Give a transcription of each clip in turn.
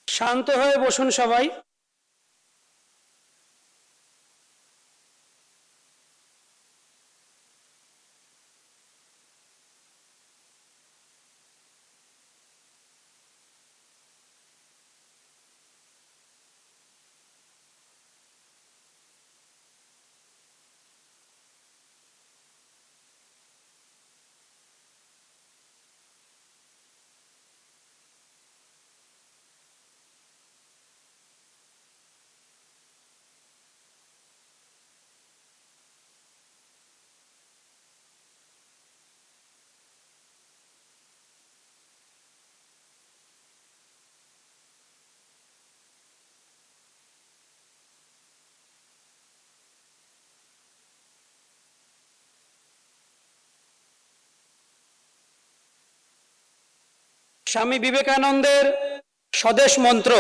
শান্ত হয়ে বসুন সবাই। স্বামী বিবেকানন্দের স্বদেশ মন্ত্র।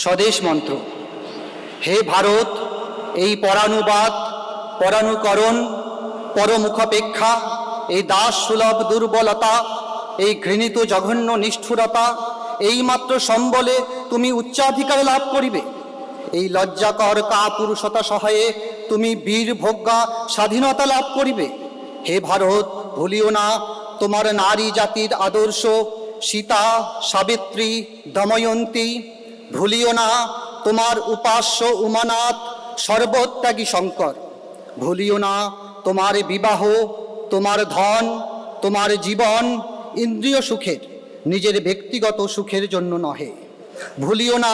স্বদেশ মন্ত্র। হে ভারত, এই পরানুবাদ, পরানুকরণ, পরমুখাপেক্ষা, এই দাস সুলভ দুর্বলতা, এই ঘৃণিত জঘন্য নিষ্ঠুরতা, এইমাত্র সম্বলে তুমি উচ্চাধিকার লাভ করিবে। এই লজ্জাকর কাপুরুষতা সহায়ে তুমি বীর ভোগ্যা স্বাধীনতা লাভ করিবে। হে ভারত, ভুলিও না তোমার নারী জাতির আদর্শ সীতা, সাবিত্রী, দময়ন্তী। ভুলিও না তোমার উপাস্য উমানাথ, সর্বত্যাগী শঙ্কর। ভুলিও না তোমার বিবাহ, তোমার ধন, তোমার জীবন ইন্দ্রিয় সুখের, নিজের ব্যক্তিগত সুখের জন্য নহে। ভুলিও না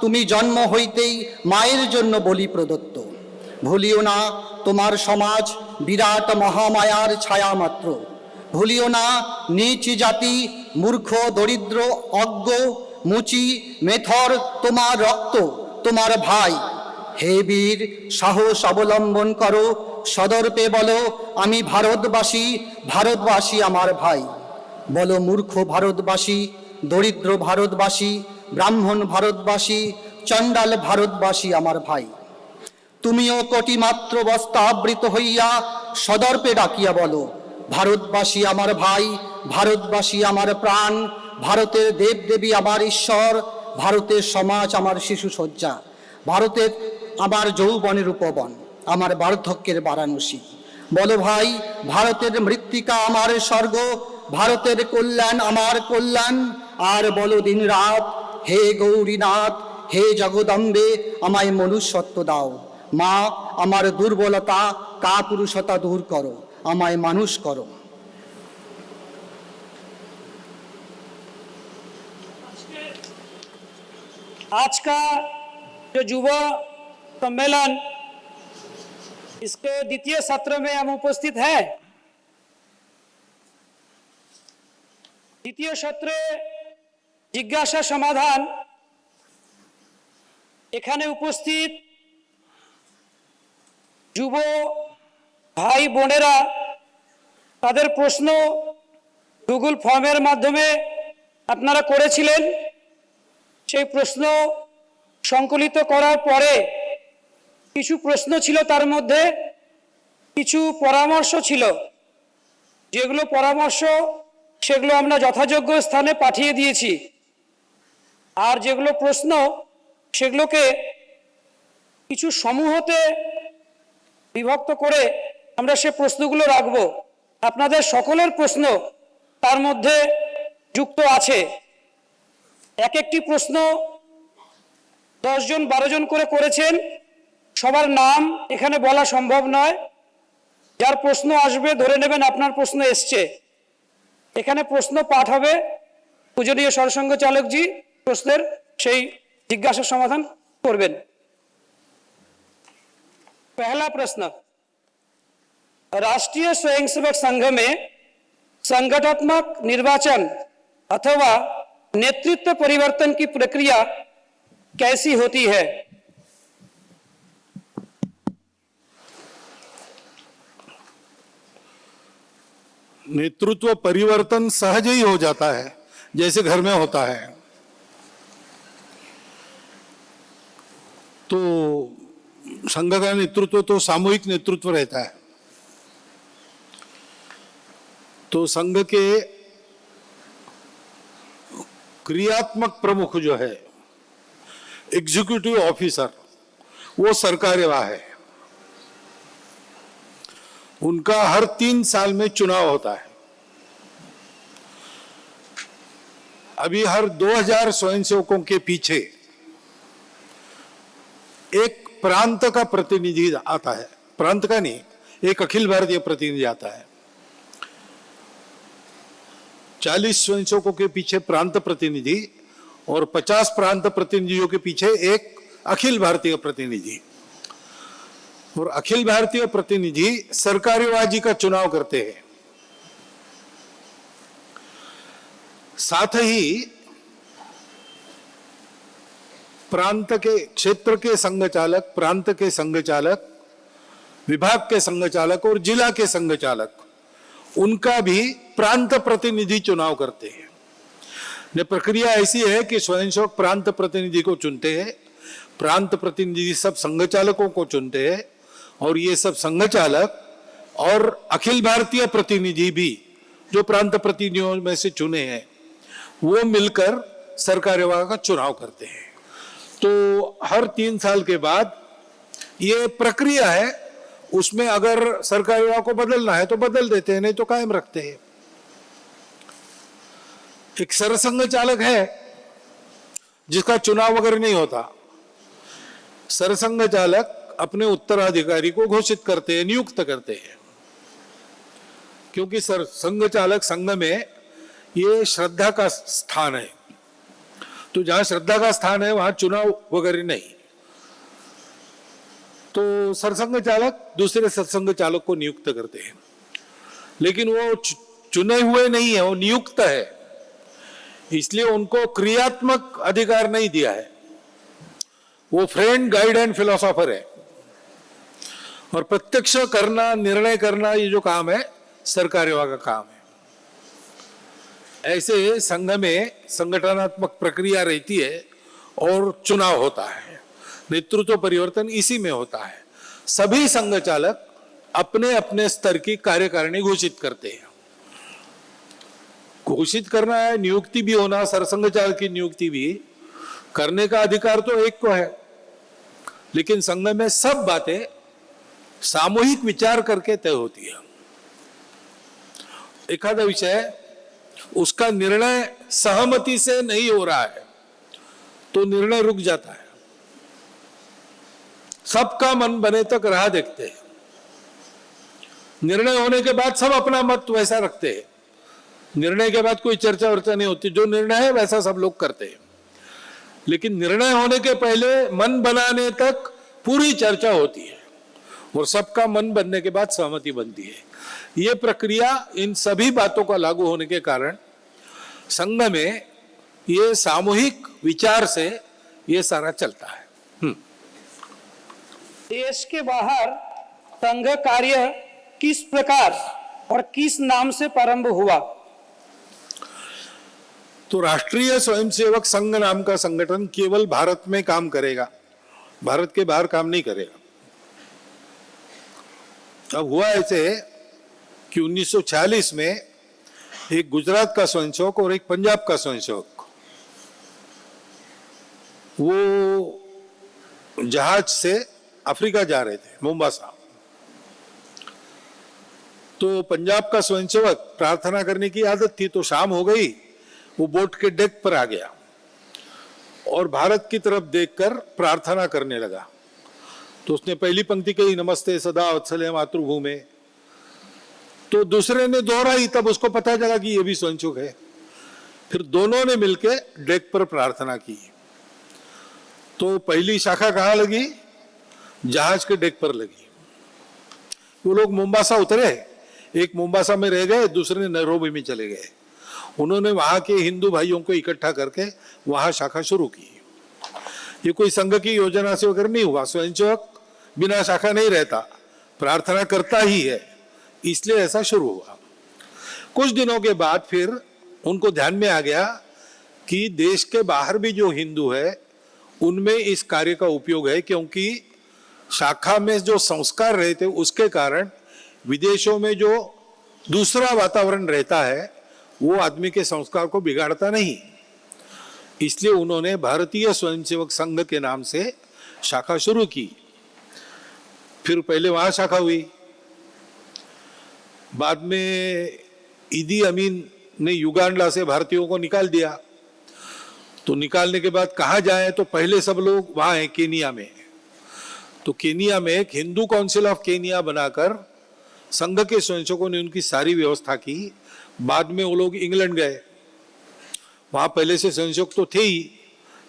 তুমি জন্ম হইতেই মায়ের জন্য বলি প্রদত্ত। ভুলিও না তোমার সমাজ বিরাট মহামায়ার ছায়া মাত্র। ভুলিও না নীচ জাতি, মূর্খ, দরিদ্র, অজ্ঞ, মুচি, মেথর তোমার রক্ত, তোমার ভাই। হে বীর, সাহস অবলম্বন করো, সদর্পে বলো আমি ভারতবাসী, ভারতবাসী আমার ভাই। বলো মূর্খ ভারতবাসী, দরিদ্র ভারতবাসী, ব্রাহ্মণ ভারতবাসী, চণ্ডাল ভারতবাসী আমার ভাই। তুমিও কোটিমাত্র বস্তা আবৃত হইয়া সদর্পে ডাকিয়া বলো ভারতবাসী আমার ভাই, ভারতবাসী আমার প্রাণ, ভারতের দেবদেবী আমার ঈশ্বর, ভারতের সমাজ আমার শিশু শয্যা, ভারতের আমার যৌবনের উপবন, আমার বার্ধক্যের বারাণসী। বলো ভাই, ভারতের মৃত্তিকা আমার স্বর্গ, ভারতের কল্যাণ আমার কল্যাণ। আর বলো দিন রাত, হে গৌরীনাথ, হে জগদম্বে, আমায় মনুষ্যত্ব দাও। মা, আমার দুর্বলতা কাপুরুষতা দূর করো, আমায় মানুষ করো। आज का जो युवा सम्मेलन, इसके द्वितीय सत्र में हम उपस्थित हैं। द्वितीय सत्रे जिज्ञासा समाधान। এখানে উপস্থিত যুব ভাই বোনেরা তাদের প্রশ্ন গুগল ফর্মের মাধ্যমে আপনারা করেছিলেন। সেই প্রশ্ন সংকলিত করার পরে কিছু প্রশ্ন ছিল, তার মধ্যে কিছু পরামর্শ ছিল। যেগুলো পরামর্শ সেগুলো আমরা যথাযোগ্য স্থানে পাঠিয়ে দিয়েছি। আর যেগুলো প্রশ্ন সেগুলোকে কিছু সমূহতে বিভক্ত করে আমরা সে প্রশ্নগুলো রাখব। আপনাদের সকলের প্রশ্ন তার মধ্যে যুক্ত আছে। এক একটি প্রশ্ন 10 জন 12 জন করে করেছেন। সবার নাম এখানে বলা সম্ভব নয়। যার প্রশ্ন আসবে ধরে নেবেন আপনার প্রশ্ন এসছে। এখানে প্রশ্ন পাঠ হবে, পূজনীয় সরসঙ্ঘ চালকজি প্রশ্নের সেই জিজ্ঞাসার সমাধান করবেন। पहला प्रश्न, राष्ट्रीय स्वयंसेवक संघ में संगठनात्मक निर्वाचन अथवा नेतृत्व परिवर्तन की प्रक्रिया कैसी होती है? नेतृत्व परिवर्तन सहज ही हो जाता है, जैसे घर में होता है। तो संघ का नेतृत्व तो सामूहिक नेतृत्व रहता है। तो संघ के क्रियात्मक प्रमुख जो है, एग्जीक्यूटिव ऑफिसर, वो सरकार्यवाह है। उनका हर 3 साल में चुनाव होता है। अभी हर 2000 स्वयंसेवकों के पीछे एक प्रांत का प्रतिनिधि आता है, प्रांत का नहीं, एक अखिल भारतीय प्रतिनिधि आता है। 40 स्वयंसेवकों के पीछे प्रांत प्रतिनिधि और 50 प्रांत प्रतिनिधियों के पीछे एक अखिल भारतीय प्रतिनिधि। और अखिल भारतीय प्रतिनिधि सरकार्यवाह का चुनाव करते हैं। साथ ही प्रांत के, क्षेत्र के संघ चालक, प्रांत के संघ चालक, विभाग के संघ चालक और जिला के संघ चालक, उनका भी प्रांत प्रतिनिधि चुनाव करते हैं। ये प्रक्रिया ऐसी है कि स्वयंसेवक प्रांत प्रतिनिधि को चुनते हैं, प्रांत प्रतिनिधि सब संघ चालकों को चुनते हैं, और ये सब संघ चालक और अखिल भारतीय प्रतिनिधि भी जो प्रांत प्रतिनिधियों में से चुने हैं, वो मिलकर सरकार्यवाह का चुनाव करते हैं। तो हर 3 साल के बाद ये प्रक्रिया है, उसमें अगर सरकार्यवाह को बदलना है तो बदल देते हैं, नहीं तो कायम रखते हैं। एक सरसंघ चालक है जिसका चुनाव वगैरह नहीं होता। सरसंघ चालक अपने उत्तराधिकारी को घोषित करते हैं, नियुक्त करते हैं, क्योंकि संघ चालक संघ में ये श्रद्धा का स्थान है। तो जहां श्रद्धा का स्थान है वहां चुनाव वगैरह नहीं। तो सरसंघ चालक दूसरे सरसंघ चालक को नियुक्त करते हैं, लेकिन वो चुने हुए नहीं है, वो नियुक्त है, इसलिए उनको क्रियात्मक अधिकार नहीं दिया है। वो फ्रेंड, गाइड एंड फिलोसोफर है, और प्रत्यक्ष करना, निर्णय करना, ये जो काम है सरकार्यवाह का काम है। ऐसे संघ में संगठनात्मक प्रक्रिया रहती है और चुनाव होता है। नेतृत्व परिवर्तन इसी में होता है। सभी संघ चालक अपने अपने स्तर की कार्यकारिणी घोषित करते हैं। घोषित करना है, नियुक्ति भी होना, सरसंघ चालक की नियुक्ति भी करने का अधिकार तो एक को है, लेकिन संघ में सब बातें सामूहिक विचार करके तय होती है। एखादा विषय उसका निर्णय सहमति से नहीं हो रहा है तो निर्णय रुक जाता है। सबका मन बने तक राह देखते हैं। निर्णय होने के बाद सब अपना मत वैसा रखते हैं। निर्णय के बाद कोई चर्चा वर्चा नहीं होती, जो निर्णय है वैसा सब लोग करते हैं। लेकिन निर्णय होने के पहले मन बनाने तक पूरी चर्चा होती है, और सबका मन बनने के बाद सहमति बनती है। ये प्रक्रिया इन सभी बातों का लागू होने के कारण संघ में ये सामूहिक विचार से ये सारा चलता है। देश के बाहर संघ कार्य किस प्रकार और किस नाम से प्रारंभ हुआ? तो राष्ट्रीय स्वयंसेवक संघ नाम का संगठन केवल भारत में काम करेगा, भारत के बाहर काम नहीं करेगा। अब हुआ ऐसे कि 1946 में एक गुजरात का स्वयंसेवक और एक पंजाब का स्वयंसेवक, वो जहाज से अफ्रीका जा रहे थे, मोम्बासा। तो पंजाब का स्वयंसेवक प्रार्थना करने की आदत थी, तो शाम हो गई, वो बोट के डेक पर आ गया और भारत की तरफ देखकर प्रार्थना करने लगा। तो उसने पहली पंक्ति कही, नमस्ते सदा वत्सले मातृभूमि। तो दूसरे ने दोहराई, तब उसको पता चला कि ये भी स्वयंसेवक है। फिर दोनों ने मिलकर डेक पर प्रार्थना की। तो पहली शाखा कहाँ लगी? जहाज के डेक पर लगी। वो लोग मोम्बासा उतरे, एक मोम्बासा में रह गए, दूसरे नैरोबी में चले गए। उन्होंने वहां के हिंदू भाइयों को इकट्ठा करके वहां शाखा शुरू की। ये कोई संघ की योजना से वगैरह नहीं हुआ। स्वयंसेवक बिना शाखा नहीं रहता, प्रार्थना करता ही है, इसलिए ऐसा शुरू हुआ। कुछ दिनों के बाद फिर उनको ध्यान में आ गया कि देश के बाहर भी जो हिंदू है उनमें इस कार्य का उपयोग है, क्योंकि शाखा में जो संस्कार रहते उसके कारण विदेशों में जो दूसरा वातावरण रहता है वो आदमी के संस्कार को बिगाड़ता नहीं। इसलिए उन्होंने भारतीय स्वयंसेवक संघ के नाम से शाखा शुरू की। फिर पहले वहां शाखा हुई, बाद में ईदी अमीन ने युगांडा से भारतीयों को निकाल दिया। तो निकालने के बाद कहाँ जाए, तो पहले सब लोग वहां हैं केनिया में। तो केनिया में एक हिंदू काउंसिल ऑफ केनिया बनाकर संघ के स्वयंसेवकों ने उनकी सारी व्यवस्था की। बाद में वो लोग इंग्लैंड गए, वहां पहले से स्वयंसेवक तो थे ही,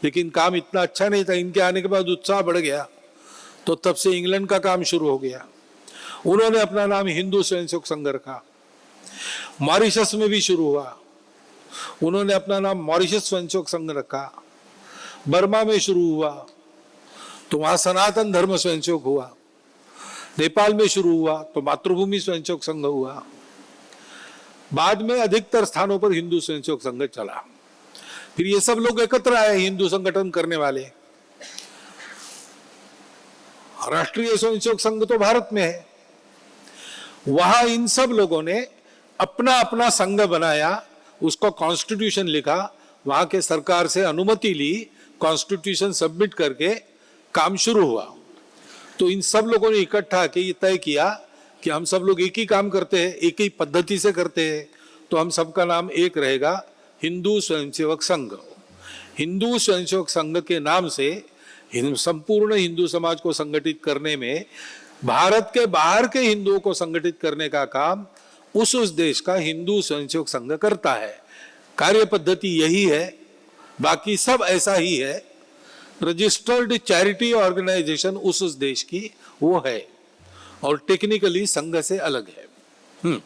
लेकिन काम इतना अच्छा नहीं था। इनके आने के बाद उत्साह बढ़ गया, तो तब से इंग्लैंड का काम शुरू हो गया। उन्होंने अपना नाम हिंदू स्वयंसेवक संघ रखा। मॉरिशस में भी शुरू हुआ, उन्होंने अपना नाम मॉरिशस स्वयंसेवक संघ रखा। बर्मा में शुरू हुआ तो वहां सनातन धर्म स्वयंसेवक हुआ। नेपाल में शुरू हुआ तो मातृभूमि स्वयंसेवक संघ हुआ। बाद में अधिकतर स्थानों पर हिंदू स्वयंसेवक संघ चला। फिर ये सब लोग एकत्र आए हिंदू संगठन करने वाले। राष्ट्रीय स्वयंसेवक संघ तो भारत में है, वहां इन सब लोगों ने अपना अपना संघ बनाया, उसको कॉन्स्टिट्यूशन लिखा, वहां के सरकार से अनुमति ली, कॉन्स्टिट्यूशन सबमिट करके काम शुरू हुआ। तो इन सब लोगों ने इकट्ठा के ये तय किया कि हम सब लोग एक ही काम करते हैं, एक ही पद्धति से करते हैं, तो हम सबका नाम एक रहेगा, हिंदू स्वयंसेवक संघ। हिंदू स्वयंसेवक संघ के नाम से संपूर्ण हिंदू समाज को संगठित करने में, भारत के बाहर के हिंदुओं को संगठित करने का काम उस देश का हिंदू स्वयंसेवक संघ करता है। कार्य पद्धति यही है, बाकी सब ऐसा ही है। रजिस्टर्ड चैरिटी ऑर्गेनाइजेशन उस देश की वो है, और टेक्निकली संघ से अलग है।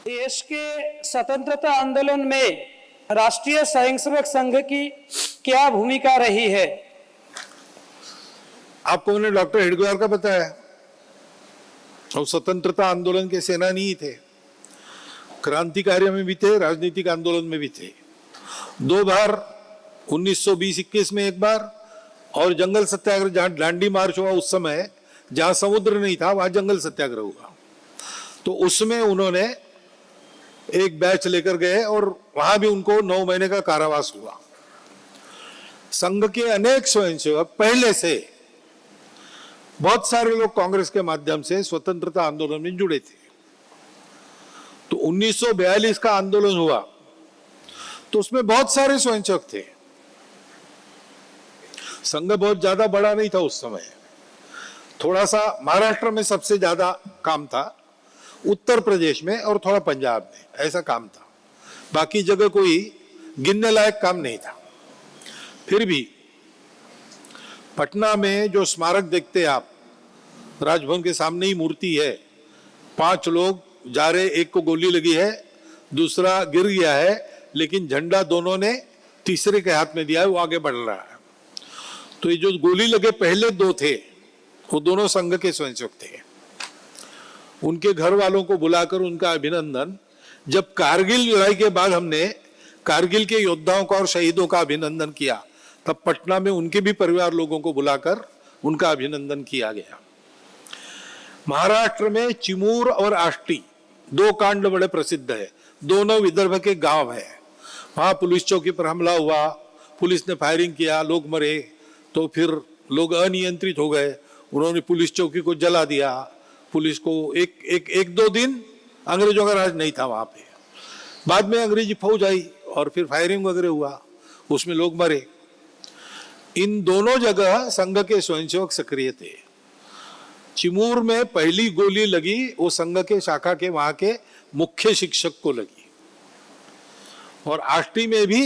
देश के स्वतंत्रता आंदोलन में राष्ट्रीय स्वयंसेवक संघ की क्या भूमिका रही है? आपको मैंने डॉक्टर हेडगेवार का बताया, और स्वतंत्रता आंदोलन के सेनानी ही थे, क्रांतिकार्य में भी थे, राजनीतिक आंदोलन में भी थे। 2 बार 1920-21 में एक बार, और जंगल सत्याग्रह जहां दांडी मार्च हुआ उस समय, जहां समुद्र नहीं था वहां जंगल सत्याग्रह हुआ, तो उसमें उन्होंने एक बैच लेकर गए और वहां भी उनको 9 महीने का कारावास हुआ। संघ के अनेक स्वयंसेवक पहले से, बहुत सारे लोग कांग्रेस के माध्यम से स्वतंत्रता आंदोलन में जुड़े थे। तो 1942 का आंदोलन हुआ तो उसमें बहुत सारे स्वयंसेवक थे। संघ बहुत ज्यादा बड़ा नहीं था उस समय, थोड़ा सा महाराष्ट्र में सबसे ज्यादा काम था, उत्तर प्रदेश में और थोड़ा पंजाब में, ऐसा काम था। बाकी जगह कोई गिनने लायक काम नहीं था। फिर भी पटना में जो स्मारक देखते आप, राजभवन के सामने ही मूर्ति है, 5 लोग जा रहे, एक को गोली लगी है, दूसरा गिर गया है, लेकिन झंडा दोनों ने तीसरे के हाथ में दिया है, वो आगे बढ़ रहा है। तो ये जो गोली लगे पहले 2 थे, वो दोनों संघ के स्वयंसेवक थे। उनके घर वालों को बुलाकर उनका अभिनंदन, जब कारगिल लड़ाई के बाद हमने कारगिल के योद्धाओं का और शहीदों का अभिनंदन किया, तब पटना में उनके भी परिवार लोगों को बुलाकर उनका अभिनंदन किया गया। महाराष्ट्र में चिमूर और आष्टी 2 कांड बड़े प्रसिद्ध है, दोनों विदर्भ के गांव है। वहां पुलिस चौकी पर हमला हुआ, पुलिस ने फायरिंग किया, लोग मरे, तो फिर लोग अनियंत्रित हो गए, उन्होंने पुलिस चौकी को जला दिया। पुलिस को एक 2 दिन अंग्रेजों का राज नहीं था वहां पे। बाद में अंग्रेजी फौज आई और फिर फायरिंग वगैरह हुआ, उसमें लोग मरे। इन दोनों जगह संघ के स्वयंसेवक सक्रिय थे। चिमूर में पहली गोली लगी वो संघ के शाखा के वहां के मुख्य शिक्षक को लगी, और आष्टी में भी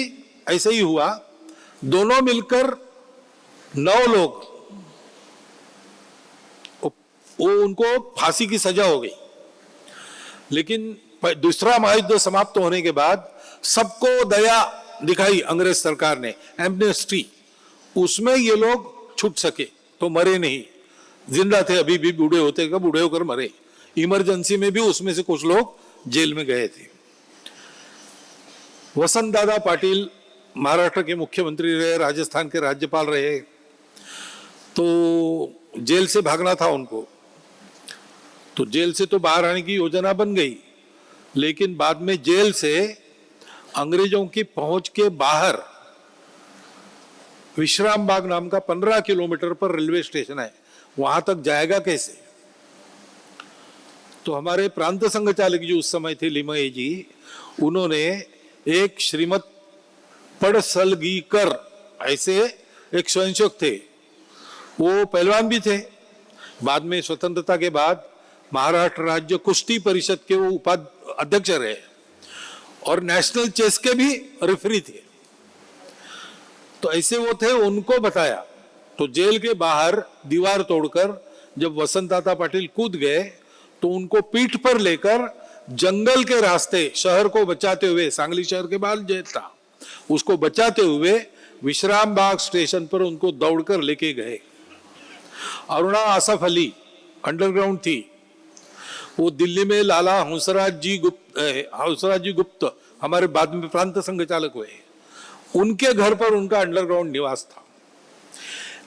ऐसे ही हुआ। दोनों मिलकर 9 लोग, वो उनको फांसी की सजा हो गई। लेकिन दूसरा महायुद्ध समाप्त होने के बाद सबको दया दिखाई अंग्रेज सरकार ने, एमनेस्टी, उसमें ये लोग छूट सके, तो मरे नहीं, जिंदा थे, अभी भी बूढ़े होते का बूढ़े होकर मरे। इमरजेंसी में भी उसमें से कुछ लोग जेल में गए थे। वसंत दादा पाटिल महाराष्ट्र के मुख्यमंत्री रहे, राजस्थान के राज्यपाल रहे, तो जेल से भागना था उनको, तो जेल से तो बाहर आने की योजना बन गई, लेकिन बाद में जेल से अंग्रेजों की पहुंच के बाहर विश्राम बाग नाम का 15 किलोमीटर पर रेलवे स्टेशन है, वहां तक जाएगा कैसे? तो हमारे प्रांत संघ चालक जो उस समय थे लिमये जी, उन्होंने एक श्रीमद पड़सलगीकर ऐसे एक स्वयंसेवक थे, वो पहलवान भी थे। बाद में स्वतंत्रता के बाद महाराष्ट्र राज्य कुश्ती परिषद के वो उपाध्यक्ष रहे और नेशनल चेस के भी रेफरी थे। तो ऐसे वो थे, उनको बताया तो जेल के बाहर दीवार तोड़कर जब वसंतदाता पाटिल कूद गए तो उनको पीठ पर लेकर जंगल के रास्ते शहर को बचाते हुए, सांगली शहर के बाहर जेल था, उसको बचाते हुए विश्राम बाग स्टेशन पर उनको दौड़कर लेके गए। अरुणा आसफ अली अंडरग्राउंड थी, वो दिल्ली में लाला हंसराज जी गुप्त हमारे बाद में प्रांत संघ चालक हुए, उनके घर पर उनका अंडरग्राउंड निवास था।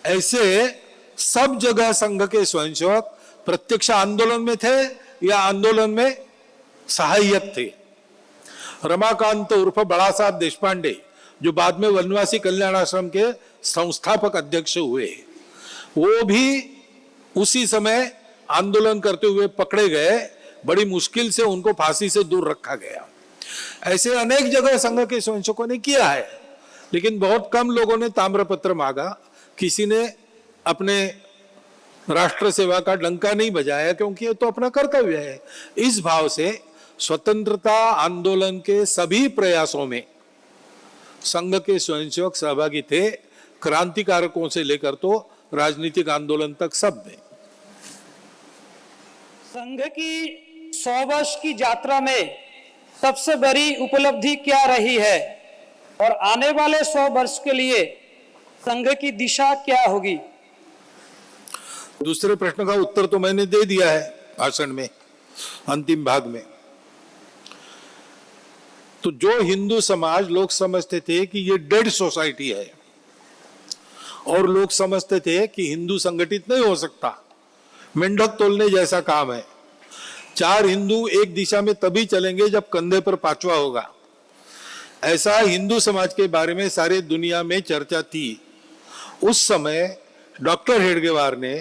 ऐसे सब जगह संघ के स्वयंसेवक प्रत्यक्ष आंदोलन में थे या आंदोलन में सहायक थे। रमाकांत उर्फ बड़ा साहब देशपांडे, जो बाद में वनवासी कल्याण आश्रम के संस्थापक अध्यक्ष हुए, वो भी उसी समय आंदोलन करते हुए पकड़े गए, बड़ी मुश्किल से उनको फांसी से दूर रखा गया। ऐसे अनेक जगह संघ के स्वयंसेवकों ने किया है, लेकिन बहुत कम लोगों ने ताम्रपत्र मांगा, किसी ने अपने राष्ट्र सेवा का डंका नहीं बजाया, क्योंकि ये तो अपना कर्तव्य है। इस भाव से स्वतंत्रता आंदोलन के सभी प्रयासों में संघ के स्वयंसेवक सहभागी थे, क्रांतिकारकों से लेकर तो राजनीतिक आंदोलन तक सब में। संघ की 100 वर्ष की यात्रा में सबसे बड़ी उपलब्धि क्या रही है और आने वाले 100 वर्ष के लिए संघ की दिशा क्या होगी? दूसरे प्रश्न का उत्तर तो मैंने दे दिया है भाषण में, अंतिम भाग में। तो जो हिंदू समाज लोग समझते थे कि ये डेड सोसाइटी है और लोग समझते थे कि हिंदू संगठित नहीं हो सकता, मेंढक तोलने जैसा काम है, 4 हिंदू एक दिशा में तभी चलेंगे जब कंधे पर 5वां होगा, ऐसा हिंदू समाज के बारे में सारी दुनिया में चर्चा थी। उस समय डॉक्टर हेडगेवार ने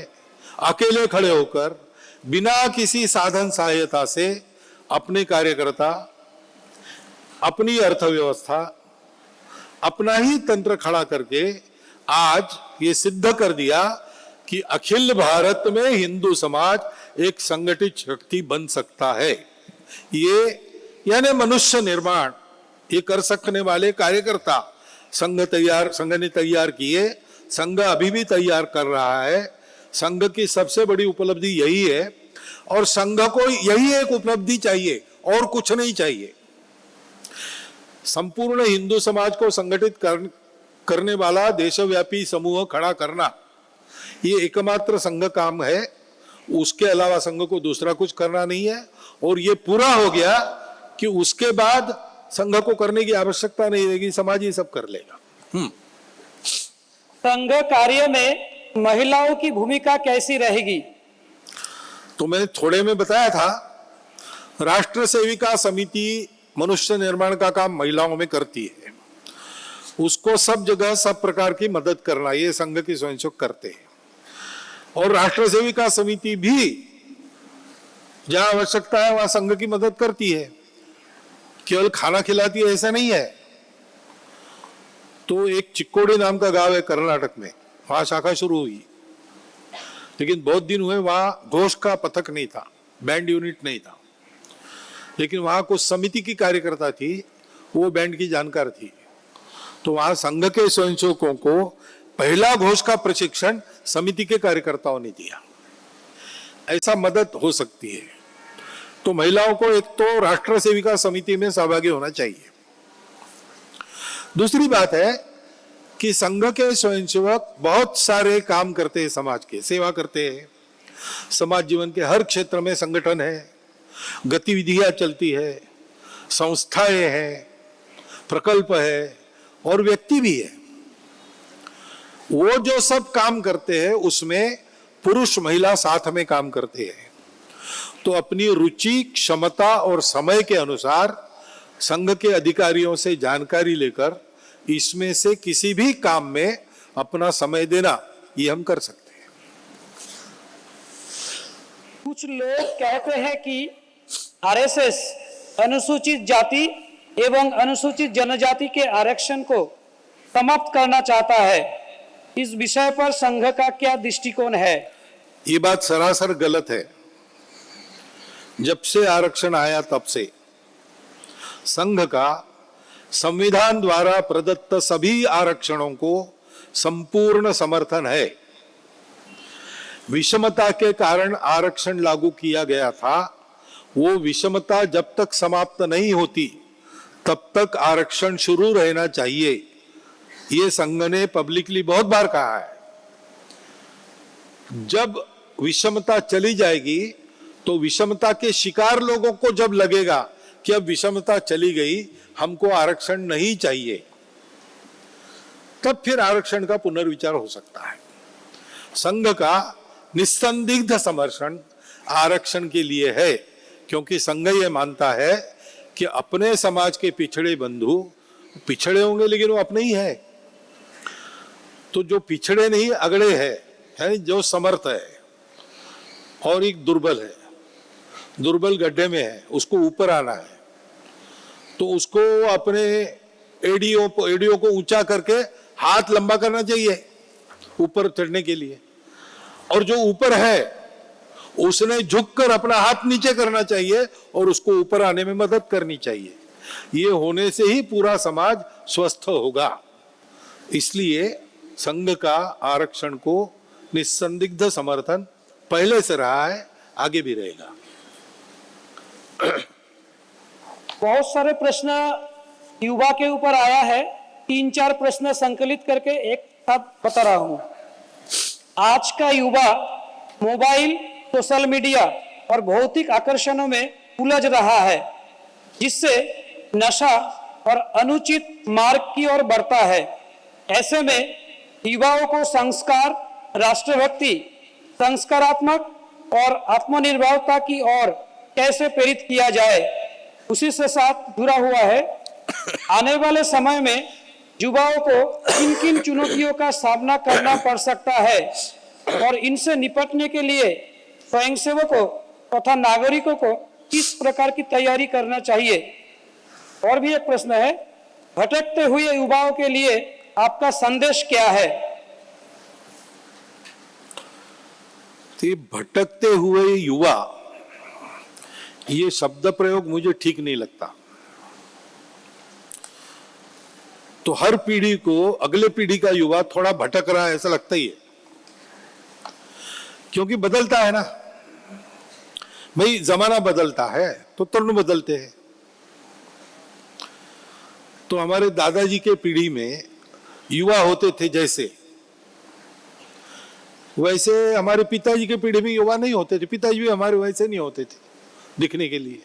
अकेले खड़े होकर बिना किसी साधन सहायता से अपने कार्यकर्ता, अपनी अर्थव्यवस्था, अपना ही तंत्र खड़ा करके आज ये सिद्ध कर दिया कि अखिल भारत में हिंदू समाज एक संगठित शक्ति बन सकता है। ये यानी मनुष्य निर्माण ये कर सकने वाले कार्यकर्ता संघ ने तैयार किए, संघ अभी भी तैयार कर रहा है। संघ की सबसे बड़ी उपलब्धि यही है और संघ को यही एक उपलब्धि चाहिए और कुछ नहीं चाहिए। संपूर्ण हिंदू समाज को संगठित करने वाला देशव्यापी समूह खड़ा करना ये एकमात्र संघ काम है, उसके अलावा संघ को दूसरा कुछ करना नहीं है। और ये पूरा हो गया कि उसके बाद संघ को करने की आवश्यकता नहीं रहेगी, समाज ही सब कर लेगा। संघ कार्य में महिलाओं की भूमिका कैसी रहेगी? तो मैंने थोड़े में बताया था, राष्ट्र सेविका समिति मनुष्य निर्माण का काम महिलाओं में करती है, उसको सब जगह सब प्रकार की मदद करना ये संघ के स्वयंसेवक करते हैं। और राष्ट्र सेविका समिति भी जहां आवश्यकता है वहां संघ की मदद करती है, केवल खाना खिलाती है ऐसा नहीं है। तो एक चिक्कोडी नाम का गांव है कर्नाटक में, वहां शाखा शुरू हुई, लेकिन बहुत दिन हुए वहां घोष का पथक नहीं था, बैंड यूनिट नहीं था, लेकिन वहां कुछ समिति की कार्यकर्ता थी, वो बैंड की जानकार थी। तो वहां संघ के स्वयंसेवकों को पहला घोष का प्रशिक्षण समिति के कार्यकर्ताओं ने दिया। ऐसा मदद हो सकती है। तो महिलाओं को एक तो राष्ट्र सेविका समिति में सहभागी होना चाहिए। दूसरी बात है कि संघ के स्वयंसेवक बहुत सारे काम करते हैं, समाज के सेवा करते हैं, समाज जीवन के हर क्षेत्र में संगठन है, गतिविधियां चलती है, संस्थाएं हैं, प्रकल्प है और व्यक्ति भी है। वो जो सब काम करते हैं उसमें पुरुष महिला साथ में काम करते हैं। तो अपनी रुचि, क्षमता और समय के अनुसार संघ के अधिकारियों से जानकारी लेकर इसमें से किसी भी काम में अपना समय देना, ये हम कर सकते हैं। कुछ लोग कहते हैं कि आरएसएस अनुसूचित जाति एवं अनुसूचित जनजाति के आरक्षण को समाप्त करना चाहता है। इस विषय पर संघ का क्या दृष्टिकोण है? ये बात सरासर गलत है। जब से आरक्षण आया तब से संघ का संविधान द्वारा प्रदत्त सभी आरक्षणों को संपूर्ण समर्थन है। विषमता के कारण आरक्षण लागू किया गया था, वो विषमता जब तक समाप्त नहीं होती तब तक आरक्षण शुरू रहना चाहिए। ये संघ ने पब्लिकली बहुत बार कहा है। जब विषमता चली जाएगी तो विषमता के शिकार लोगों को जब लगेगा कि अब विषमता चली गई, हमको आरक्षण नहीं चाहिए, तब फिर आरक्षण का पुनर्विचार हो सकता है। संघ का निस्संदिग्ध समर्थन आरक्षण के लिए है, क्योंकि संघ ये मानता है कि अपने समाज के पिछड़े बंधु पिछड़े होंगे लेकिन वो अपने ही है, तो जो पिछड़े नहीं अगड़े है जो समर्थ है और एक दुर्बल है, दुर्बल गड्ढे में है, उसको ऊपर आना है, तो उसको अपने एडीओ को ऊंचा करके हाथ लंबा करना चाहिए ऊपर चढ़ने के लिए, और जो ऊपर है उसने झुककर अपना हाथ नीचे करना चाहिए और उसको ऊपर आने में मदद करनी चाहिए। ये होने से ही पूरा समाज स्वस्थ होगा। इसलिए संघ का आरक्षण को निस्संदिग्ध समर्थन पहले से रहा है, आगे भी रहेगा। बहुत सारे प्रश्न युवा के ऊपर आया है, 3-4 प्रश्न संकलित करके एक साथ बता रहा हूं। आज का युवा मोबाइल, सोशल मीडिया और भौतिक आकर्षणों में उलझ रहा है, जिससे नशा और अनुचित मार्ग की ओर बढ़ता है। ऐसे में युवाओं को संस्कार, राष्ट्रभक्ति, संस्कारात्मक और आत्मनिर्भरता की ओर कैसे प्रेरित किया जाए, उसी से साथ जुड़ा हुआ है। आने वाले समय में युवाओं को किन किन चुनौतियों का सामना करना पड़ सकता है और इनसे निपटने के लिए स्वयंसेवकों तथा नागरिकों को किस प्रकार की तैयारी करना चाहिए। और भी एक प्रश्न है, भटकते हुए युवाओं के लिए आपका संदेश क्या है? तो भटकते हुए युवा, ये शब्द प्रयोग मुझे ठीक नहीं लगता। तो हर पीढ़ी को अगले पीढ़ी का युवा थोड़ा भटक रहा है ऐसा लगता ही है, क्योंकि बदलता है ना भाई, जमाना बदलता है तो तरुण बदलते हैं। तो हमारे दादाजी के पीढ़ी में युवा होते थे जैसे, वैसे हमारे पिताजी के पीढ़ी में युवा नहीं होते थे। पिताजी भी हमारे वैसे नहीं होते थे दिखने के लिए,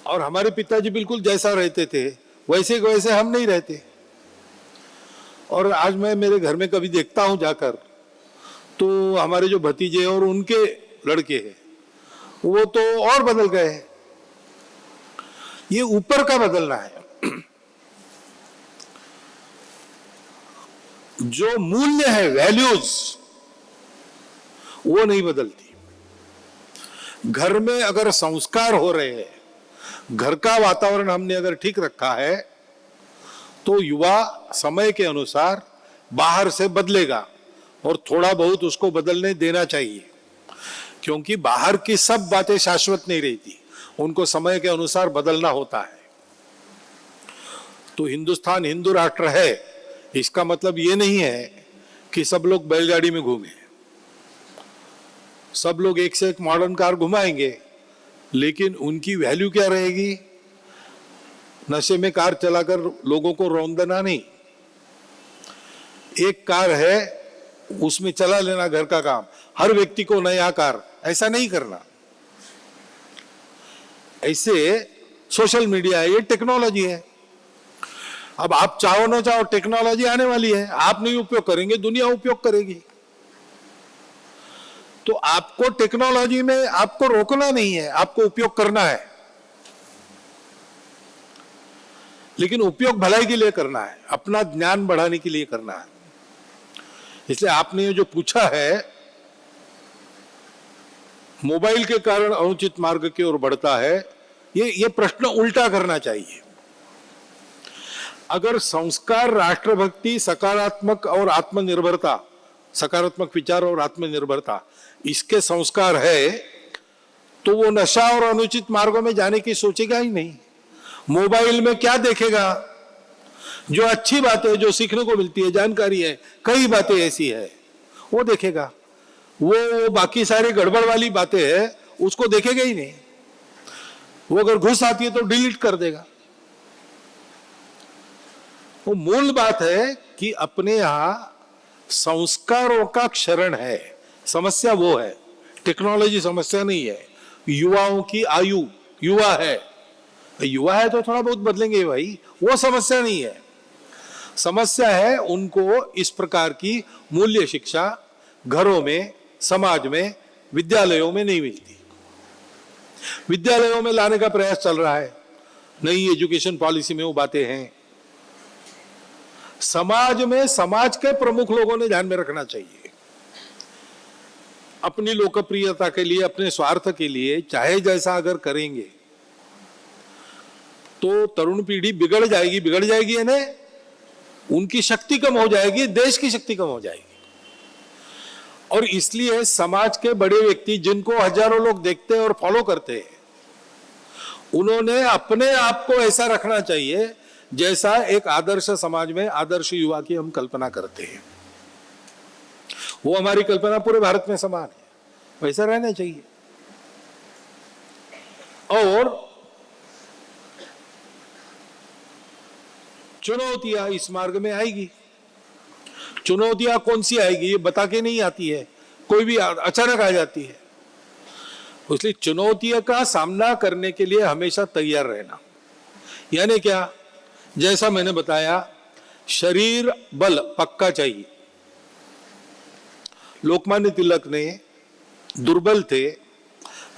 और हमारे पिताजी बिल्कुल जैसा रहते थे वैसे हम नहीं रहते। और आज मैं मेरे घर में कभी देखता हूं जाकर, तो हमारे जो भतीजे और उनके लड़के हैं वो तो और बदल गए हैं। ये ऊपर का बदलना है, जो मूल्य है, वैल्यूज, वो नहीं बदलती। घर में अगर संस्कार हो रहे हैं, घर का वातावरण हमने अगर ठीक रखा है, तो युवा समय के अनुसार बाहर से बदलेगा और थोड़ा बहुत उसको बदलने देना चाहिए, क्योंकि बाहर की सब बातें शाश्वत नहीं रहती, उनको समय के अनुसार बदलना होता है। तो हिंदुस्तान हिंदू राष्ट्र है, इसका मतलब ये नहीं है कि सब लोग बैलगाड़ी में घूमें, सब लोग एक से एक मॉडर्न कार घुमाएंगे, लेकिन उनकी वैल्यू क्या रहेगी? नशे में कार चलाकर लोगों को रौंदना नहीं। एक कार है, उसमें चला लेना घर का काम, हर व्यक्ति को नया कार, ऐसा नहीं करना। ऐसे सोशल मीडिया है, ये टेक्नोलॉजी है। अब आप चाहो ना चाहो टेक्नोलॉजी आने वाली है, आप नहीं उपयोग करेंगे, दुनिया उपयोग करेगी। तो आपको टेक्नोलॉजी में आपको रोकना नहीं है, आपको उपयोग करना है। लेकिन उपयोग भलाई के लिए करना है, अपना ज्ञान बढ़ाने के लिए करना है। इसलिए आपने ये जो पूछा है, मोबाइल के कारण अनुचित मार्ग की ओर बढ़ता है, ये प्रश्न उल्टा करना चाहिए। अगर संस्कार, राष्ट्रभक्ति, सकारात्मक और आत्मनिर्भरता, सकारात्मक विचार और आत्मनिर्भरता, इसके संस्कार है तो वो नशा और अनुचित मार्गों में जाने की सोचेगा ही नहीं। मोबाइल में क्या देखेगा? जो अच्छी बात है, जो सीखने को मिलती है, जानकारी है, कई बातें ऐसी है, वो देखेगा। वो बाकी सारी गड़बड़ वाली बातें है उसको देखेगा ही नहीं। वो अगर घुस आती है तो डिलीट कर देगा। वो मूल बात है कि अपने यहां संस्कारों का क्षरण है। समस्या वो है, टेक्नोलॉजी समस्या नहीं है। युवाओं की आयु, युवा है तो थोड़ा बहुत बदलेंगे भाई, वो समस्या नहीं है। समस्या है उनको इस प्रकार की मूल्य शिक्षा घरों में, समाज में, विद्यालयों में नहीं मिलती। विद्यालयों में लाने का प्रयास चल रहा है, नई एजुकेशन पॉलिसी में वो बातें हैं। समाज में समाज के प्रमुख लोगों ने ध्यान में रखना चाहिए। अपनी लोकप्रियता के लिए, अपने स्वार्थ के लिए चाहे जैसा अगर करेंगे तो तरुण पीढ़ी बिगड़ जाएगी यानी उनकी शक्ति कम हो जाएगी, देश की शक्ति कम हो जाएगी। और इसलिए समाज के बड़े व्यक्ति जिनको हजारों लोग देखते हैं और फॉलो करते हैं, उन्होंने अपने आप को ऐसा रखना चाहिए जैसा एक आदर्श समाज में आदर्श युवा की हम कल्पना करते हैं। वो हमारी कल्पना पूरे भारत में समान है, वैसा रहना चाहिए। और चुनौतियां इस मार्ग में आएगी। चुनौतियां कौन सी आएगी ये बता के नहीं आती है, कोई भी अचानक आ जाती है। इसलिए चुनौतियों का सामना करने के लिए हमेशा तैयार रहना। यानी क्या? जैसा मैंने बताया, शरीर बल पक्का चाहिए। लोकमान्य तिलक ने दुर्बल थे,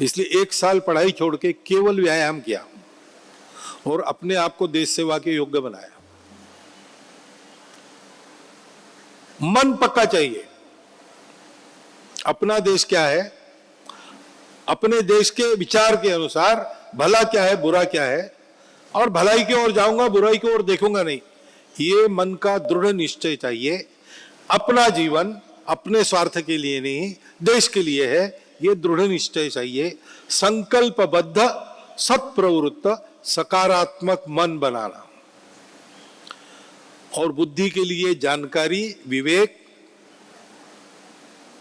इसलिए 1 साल पढ़ाई छोड़ के केवल व्यायाम किया और अपने आप को देश सेवा के योग्य बनाया। मन पक्का चाहिए। अपना देश क्या है, अपने देश के विचार के अनुसार भला क्या है, बुरा क्या है, और भलाई की ओर जाऊंगा, बुराई की ओर देखूंगा नहीं। ये मन का दृढ़ निश्चय चाहिए। अपना जीवन अपने स्वार्थ के लिए नहीं, देश के लिए है, ये दृढ़ निश्चय चाहिए। संकल्पबद्ध, सत्प्रवृत्त, सकारात्मक मन बनाना, और बुद्धि के लिए जानकारी, विवेक,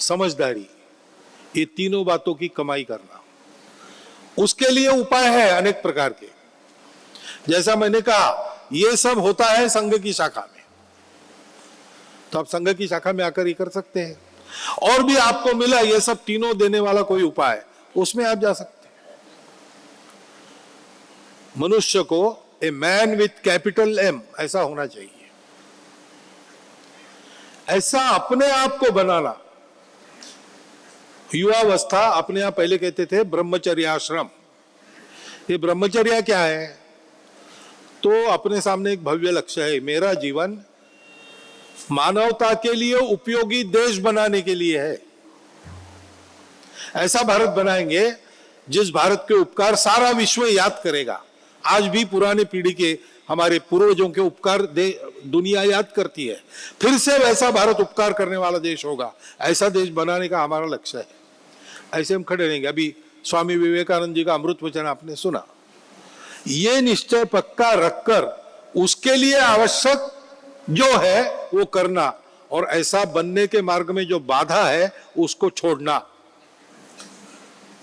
समझदारी, ये तीनों बातों की कमाई करना। उसके लिए उपाय है अनेक प्रकार के। जैसा मैंने कहा, ये सब होता है संघ की शाखा में, तो आप संघ की शाखा में आकर ये कर सकते हैं। और भी आपको मिला ये सब तीनों देने वाला कोई उपाय, उसमें आप जा सकते हैं। मनुष्य को a man with capital M ऐसा होना चाहिए। ऐसा अपने आप को बनाना। युवावस्था अपने आप पहले कहते थे ब्रह्मचर्य आश्रम। ये ब्रह्मचर्य क्या है? तो अपने सामने एक भव्य लक्ष्य है, मेरा जीवन मानवता के लिए उपयोगी देश बनाने के लिए है। ऐसा भारत बनाएंगे जिस भारत के उपकार सारा विश्व याद करेगा। आज भी पुराने पीढ़ी के हमारे पूर्वजों के उपकार दुनिया याद करती है। फिर से वैसा भारत उपकार करने वाला देश होगा। ऐसा देश बनाने का हमारा लक्ष्य है। ऐसे हम खड़े रहेंगे। अभी स्वामी विवेकानंद जी का अमृत वचन आपने सुना। ये निश्चय पक्का रखकर उसके लिए आवश्यक जो है वो करना, और ऐसा बनने के मार्ग में जो बाधा है उसको छोड़ना,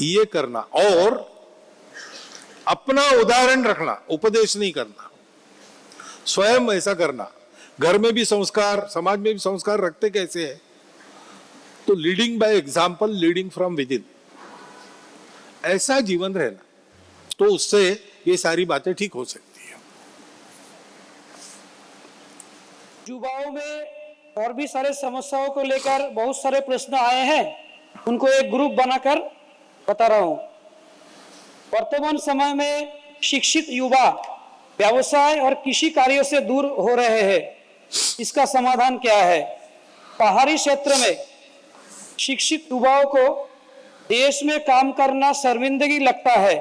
ये करना। और अपना उदाहरण रखना, उपदेश नहीं करना, स्वयं ऐसा करना। घर में भी संस्कार, समाज में भी संस्कार रखते कैसे है? तो leading by example, leading from with in, ऐसा जीवन रहना, तो उससे ये सारी बातें ठीक हो सकती है। युवाओं में और भी सारे समस्याओं को लेकर बहुत सारे प्रश्न आए हैं, उनको एक ग्रुप बनाकर बता रहा हूं। वर्तमान समय में शिक्षित युवा व्यवसाय और कृषि कार्यों से दूर हो रहे हैं। इसका समाधान क्या है? पहाड़ी क्षेत्र में शिक्षित युवाओं को देश में काम करना शर्मिंदगी लगता है,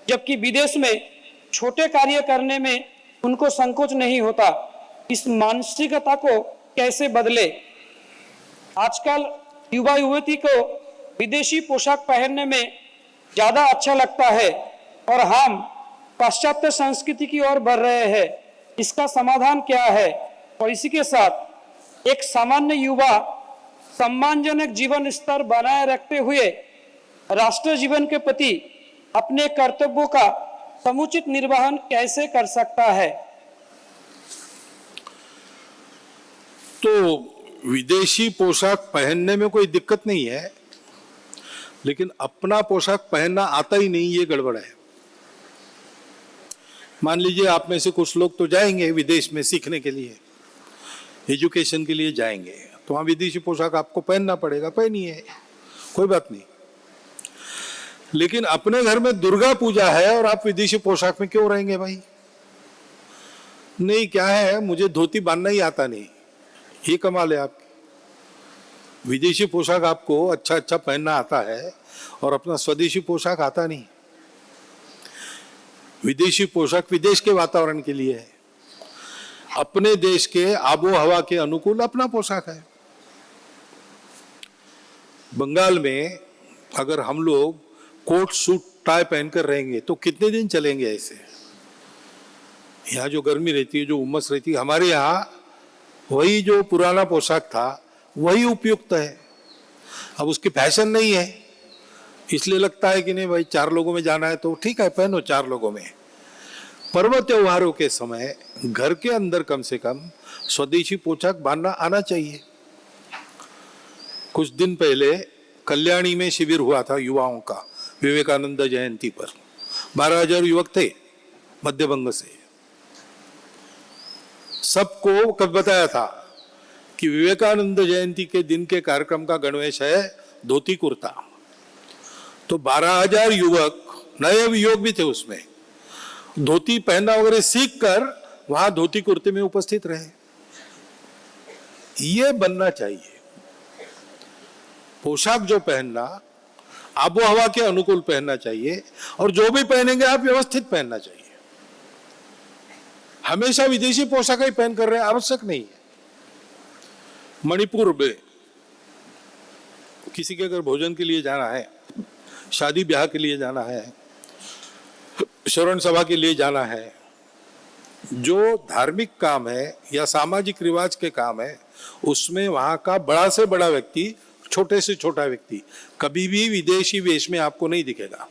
जबकि विदेश में छोटे कार्य करने में उनको संकोच नहीं होता। इस मानसिकता को कैसे बदले? आजकल युवा युवती को विदेशी पोशाक पहनने में ज्यादा अच्छा लगता है और हम पाश्चात्य संस्कृति की ओर बढ़ रहे हैं। इसका समाधान क्या है? और इसी के साथ एक सामान्य युवा सम्मानजनक जीवन स्तर बनाए रखते हुए राष्ट्र जीवन के प्रति अपने कर्तव्यों का समुचित निर्वहन कैसे कर सकता है? तो विदेशी पोशाक पहनने में कोई दिक्कत नहीं है, लेकिन अपना पोशाक पहनना आता ही नहीं, ये गड़बड़ है। मान लीजिए आप में से कुछ लोग तो जाएंगे विदेश में सीखने के लिए, एजुकेशन के लिए जाएंगे, तो वहां विदेशी पोशाक आपको पहनना पड़ेगा, पहनिए, कोई बात नहीं। लेकिन अपने घर में दुर्गा पूजा है और आप विदेशी पोशाक में क्यों रहेंगे भाई? नहीं, क्या है, मुझे धोती बांधना ही आता नहीं, ये कमाल है आपकी। विदेशी पोशाक आपको अच्छा अच्छा पहनना आता है और अपना स्वदेशी पोशाक आता नहीं। विदेशी पोशाक विदेश के वातावरण के लिए है, अपने देश के आबो हवा के अनुकूल अपना पोशाक है। बंगाल में अगर हम लोग कोट सूट टाई पहनकर रहेंगे तो कितने दिन चलेंगे ऐसे? यहाँ जो गर्मी रहती है, जो उमस रहती है, हमारे यहाँ वही जो पुराना पोशाक था वही उपयुक्त है। अब उसकी फैशन नहीं है, इसलिए लगता है कि नहीं भाई 4 लोगों में जाना है तो ठीक है, पहनो 4 लोगों में। पर्व त्योहारों के समय घर के अंदर कम से कम स्वदेशी पोशाक बांधना आना चाहिए। कुछ दिन पहले कल्याणी में शिविर हुआ था युवाओं का, विवेकानंद जयंती पर 12,000 युवक थे मध्य बंग से। सबको कब बताया था कि विवेकानंद जयंती के दिन के कार्यक्रम का गणवेश है धोती कुर्ता। तो 12,000 युवक, नए युवक भी थे उसमें, धोती पहनना वगैरह सीख कर वहां धोती कुर्ते में उपस्थित रहे। ये बनना चाहिए। पोशाक जो पहनना आबो हवा के अनुकूल पहनना चाहिए, और जो भी पहनेंगे आप व्यवस्थित पहनना चाहिए। हमेशा विदेशी पोशाक ही पहन कर रहे आवश्यक नहीं है। मणिपुर में किसी के अगर भोजन के लिए जाना है, शादी ब्याह के लिए जाना है, श्रवण सभा के लिए जाना है, जो धार्मिक काम है या सामाजिक रिवाज के काम है, उसमें वहां का बड़ा से बड़ा व्यक्ति, छोटे से छोटा व्यक्ति कभी भी विदेशी वेश में आपको नहीं दिखेगा।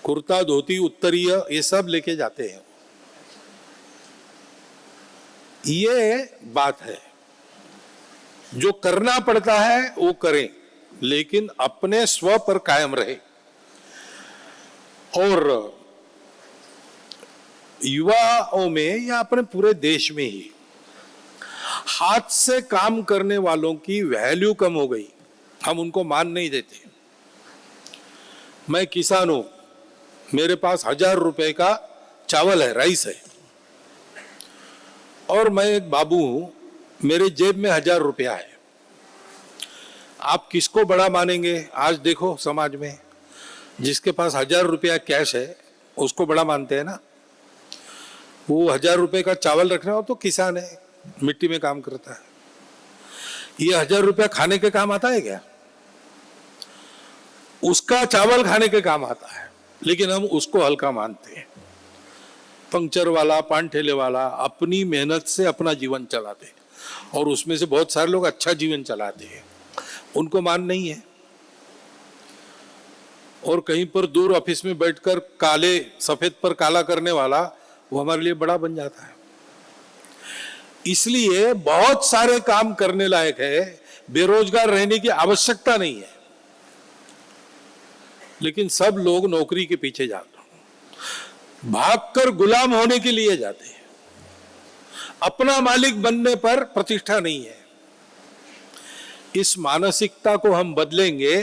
कुर्ता धोती उत्तरीय ये सब लेके जाते हैं। ये बात है, जो करना पड़ता है वो करें, लेकिन अपने स्व पर कायम रहे। और युवाओं में या अपने पूरे देश में ही हाथ से काम करने वालों की वैल्यू कम हो गई, हम उनको मान नहीं देते। मैं किसान हूं, मेरे पास 1,000 रुपए का चावल है, राइस है, और मैं एक बाबू हूं, मेरे जेब में 1,000 रुपया है। आप किसको बड़ा मानेंगे? आज देखो समाज में जिसके पास 1,000 रुपया कैश है उसको बड़ा मानते हैं ना। वो 1,000 रुपए का चावल रखना हो तो किसान है, मिट्टी में काम करता है। ये 1,000 रुपया खाने के काम आता है क्या? उसका चावल खाने के काम आता है, लेकिन हम उसको हल्का मानते हैं। पंक्चर वाला, पान ठेले वाला अपनी मेहनत से अपना जीवन चलाते हैं, और उसमें से बहुत सारे लोग अच्छा जीवन चलाते हैं, उनको मान नहीं है। और कहीं पर दूर ऑफिस में बैठकर काले सफेद पर काला करने वाला, वो हमारे लिए बड़ा बन जाता है। इसलिए बहुत सारे काम करने लायक है, बेरोजगार रहने की आवश्यकता नहीं है, लेकिन सब लोग नौकरी के पीछे जाते हैं, भागकर गुलाम होने के लिए जाते हैं। अपना मालिक बनने पर प्रतिष्ठा नहीं है। इस मानसिकता को हम बदलेंगे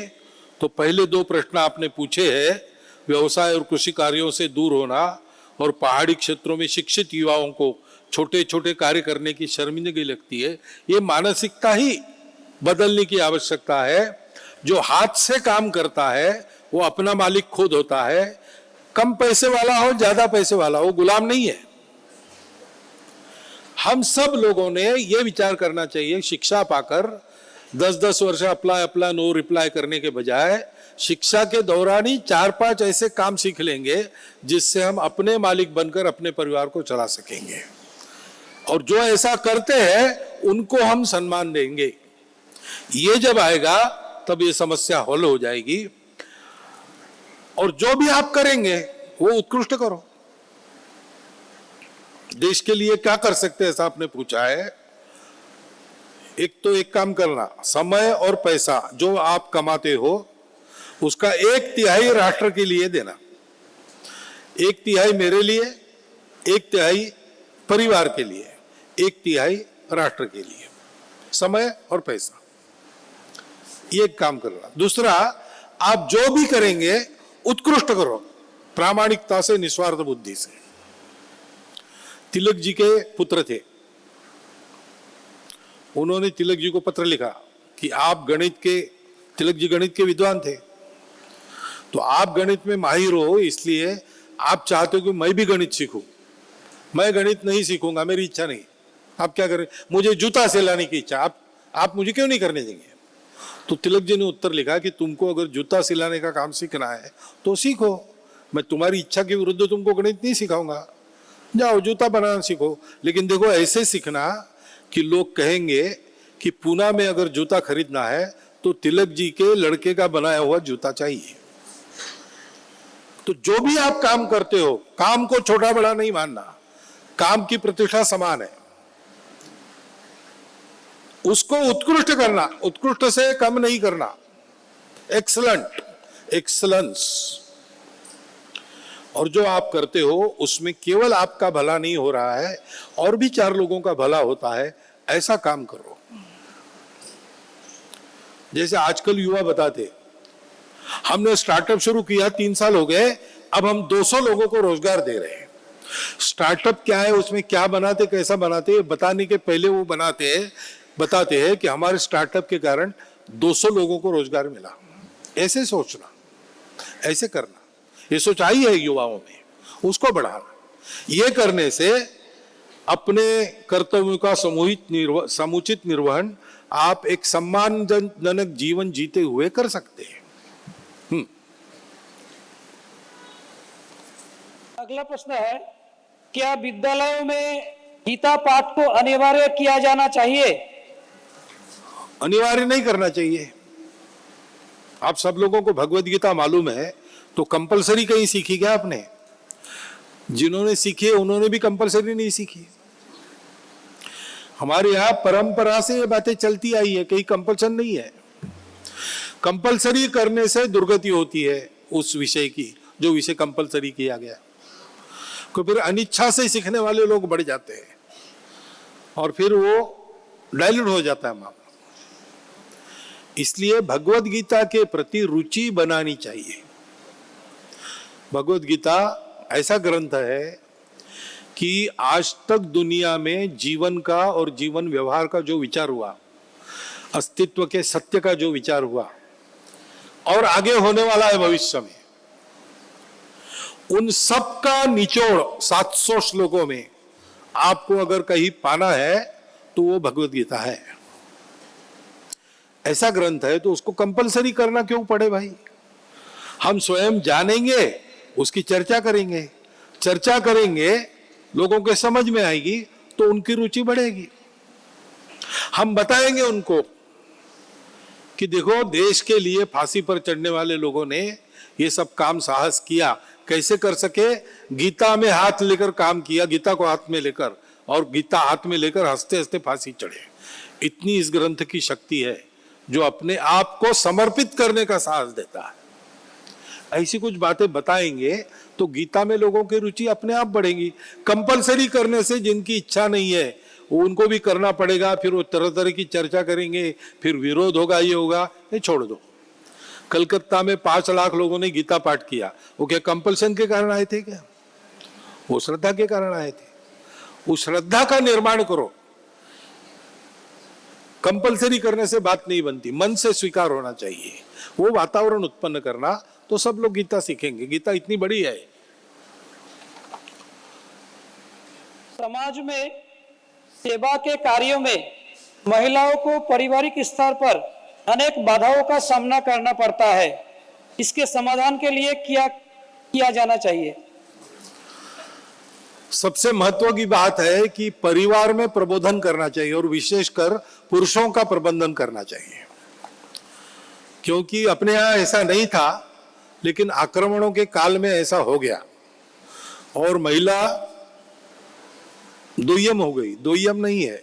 तो पहले 2 प्रश्न आपने पूछे हैं, व्यवसाय और कृषि कार्यों से दूर होना और पहाड़ी क्षेत्रों में शिक्षित युवाओं को छोटे छोटे कार्य करने की शर्मिंदगी लगती है। ये मानसिकता ही बदलने की आवश्यकता है। जो हाथ से काम करता है वो अपना मालिक खुद होता है। कम पैसे वाला हो ज्यादा पैसे वाला हो, गुलाम नहीं है। हम सब लोगों ने ये विचार करना चाहिए, शिक्षा पाकर 10-10 वर्ष अप्लाई नो रिप्लाई करने के बजाय शिक्षा के दौरान ही 4-5 ऐसे काम सीख लेंगे जिससे हम अपने मालिक बनकर अपने परिवार को चला सकेंगे। और जो ऐसा करते हैं उनको हम सम्मान देंगे। ये जब आएगा तब ये समस्या हल हो जाएगी। और जो भी आप करेंगे वो उत्कृष्ट करो। देश के लिए क्या कर सकते हैं ऐसा आपने पूछा है। एक तो एक काम करना, समय और पैसा जो आप कमाते हो उसका 1/3 राष्ट्र के लिए देना। 1/3 मेरे लिए, 1/3 परिवार के लिए, 1/3 राष्ट्र के लिए, समय और पैसा, ये काम करना। दूसरा, आप जो भी करेंगे उत्कृष्ट करो, प्रामाणिकता से, निस्वार्थ बुद्धि से। तिलक जी के पुत्र थे, उन्होंने तिलक जी को पत्र लिखा कि आप गणित के, तिलक जी गणित के विद्वान थे, तो आप गणित में माहिर हो इसलिए आप चाहते हो कि मैं भी गणित सीखूं। मैं गणित नहीं सीखूंगा, मेरी इच्छा नहीं। आप क्या करें, मुझे जूता सिलाने की इच्छा, आप मुझे क्यों नहीं करने देंगे? तो तिलक जी ने उत्तर लिखा कि तुमको अगर जूता सिलाने का काम सीखना है तो सीखो, मैं तुम्हारी इच्छा के विरुद्ध तुमको गणित नहीं सिखाऊंगा। जाओ जूता बनाना सीखो, लेकिन देखो ऐसे सीखना कि लोग कहेंगे कि पूना में अगर जूता खरीदना है तो तिलक जी के लड़के का बनाया हुआ जूता चाहिए। तो जो भी आप काम करते हो, काम को छोटा बड़ा नहीं मानना, काम की प्रतिष्ठा समान है, उसको उत्कृष्ट करना, उत्कृष्ट से कम नहीं करना, एक्सलेंट, एक्सलेंस। और जो आप करते हो उसमें केवल आपका भला नहीं हो रहा है और भी 4 लोगों का भला होता है, ऐसा काम करो। जैसे आजकल युवा बताते, हमने स्टार्टअप शुरू किया, 3 साल हो गए, अब हम 200 लोगों को रोजगार दे रहे हैं। स्टार्टअप क्या है, उसमें क्या बनाते, कैसा बनाते, बताने के पहले वो बताते हैं कि हमारे स्टार्टअप के कारण 200 लोगों को रोजगार मिला। ऐसे सोचना, ऐसे करना, ये सोचाई है युवाओं में, उसको बढ़ाना। ये करने से अपने कर्तव्यों का समुचित निर्वहन आप एक सम्मानजनक जीवन जीते हुए कर सकते हैं। अगला प्रश्न है, क्या विद्यालयों में गीता पाठ को अनिवार्य किया जाना चाहिए? अनिवार्य नहीं करना चाहिए। आप सब लोगों को भगवत गीता मालूम है तो कंपलसरी कहीं सीखी क्या आपने? जिन्होंने सीखी है उन्होंने भी कंपलसरी नहीं सीखी। हमारे यहाँ परंपरा से ये बातें चलती आई है, कहीं कंपल्सन नहीं है। कंपलसरी करने से दुर्गति होती है उस विषय की, जो विषय कंपलसरी किया गया। तो फिर अनिच्छा से सीखने वाले लोग बढ़ जाते हैं और फिर वो डाइल्यूट हो जाता है मामला। इसलिए भगवत गीता के प्रति रुचि बनानी चाहिए। भगवत गीता ऐसा ग्रंथ है कि आज तक दुनिया में जीवन का और जीवन व्यवहार का जो विचार हुआ, अस्तित्व के सत्य का जो विचार हुआ और आगे होने वाला है भविष्य में, उन सब का निचोड़ 700 श्लोकों में आपको अगर कहीं पाना है तो वो भगवत गीता है। ऐसा ग्रंथ है तो उसको कंपलसरी करना क्यों पड़े भाई? हम स्वयं जानेंगे, उसकी चर्चा करेंगे, लोगों के समझ में आएगी तो उनकी रुचि बढ़ेगी। हम बताएंगे उनको कि देखो देश के लिए फांसी पर चढ़ने वाले लोगों ने ये सब काम साहस किया, कैसे कर सके? गीता में हाथ लेकर काम किया, गीता को हाथ में लेकर, और गीता हाथ में लेकर हंसते हंसते फांसी चढ़े। इतनी इस ग्रंथ की शक्ति है जो अपने आप को समर्पित करने का साहस देता है। ऐसी कुछ बातें बताएंगे तो गीता में लोगों की रुचि अपने आप बढ़ेगी। कंपलसरी करने से जिनकी इच्छा नहीं है उनको भी करना पड़ेगा, फिर वो तरह तरह की चर्चा करेंगे, फिर विरोध होगा, ये होगा, ये छोड़ दो। कलकत्ता में 5 लाख लोगों ने गीता पाठ किया, वो क्या कंपल्सन के कारण आए थे क्या? वो श्रद्धा के कारण आए थे। उस श्रद्धा का निर्माण करो। कंपलसरी करने से बात नहीं बनती, मन से स्वीकार होना चाहिए। वो वातावरण उत्पन्न करना, तो सब लोग गीता सीखेंगे। गीता इतनी बड़ी है। समाज में सेवा के कार्यों में महिलाओं को पारिवारिक स्तर पर अनेक बाधाओं का सामना करना पड़ता है। इसके समाधान के लिए क्या किया जाना चाहिए? सबसे महत्व की बात है कि परिवार में प्रबोधन करना चाहिए और विशेषकर पुरुषों का प्रबंधन करना चाहिए, क्योंकि अपने यहां ऐसा नहीं था, लेकिन आक्रमणों के काल में ऐसा हो गया और महिला द्वियम हो गई। द्वियम नहीं है,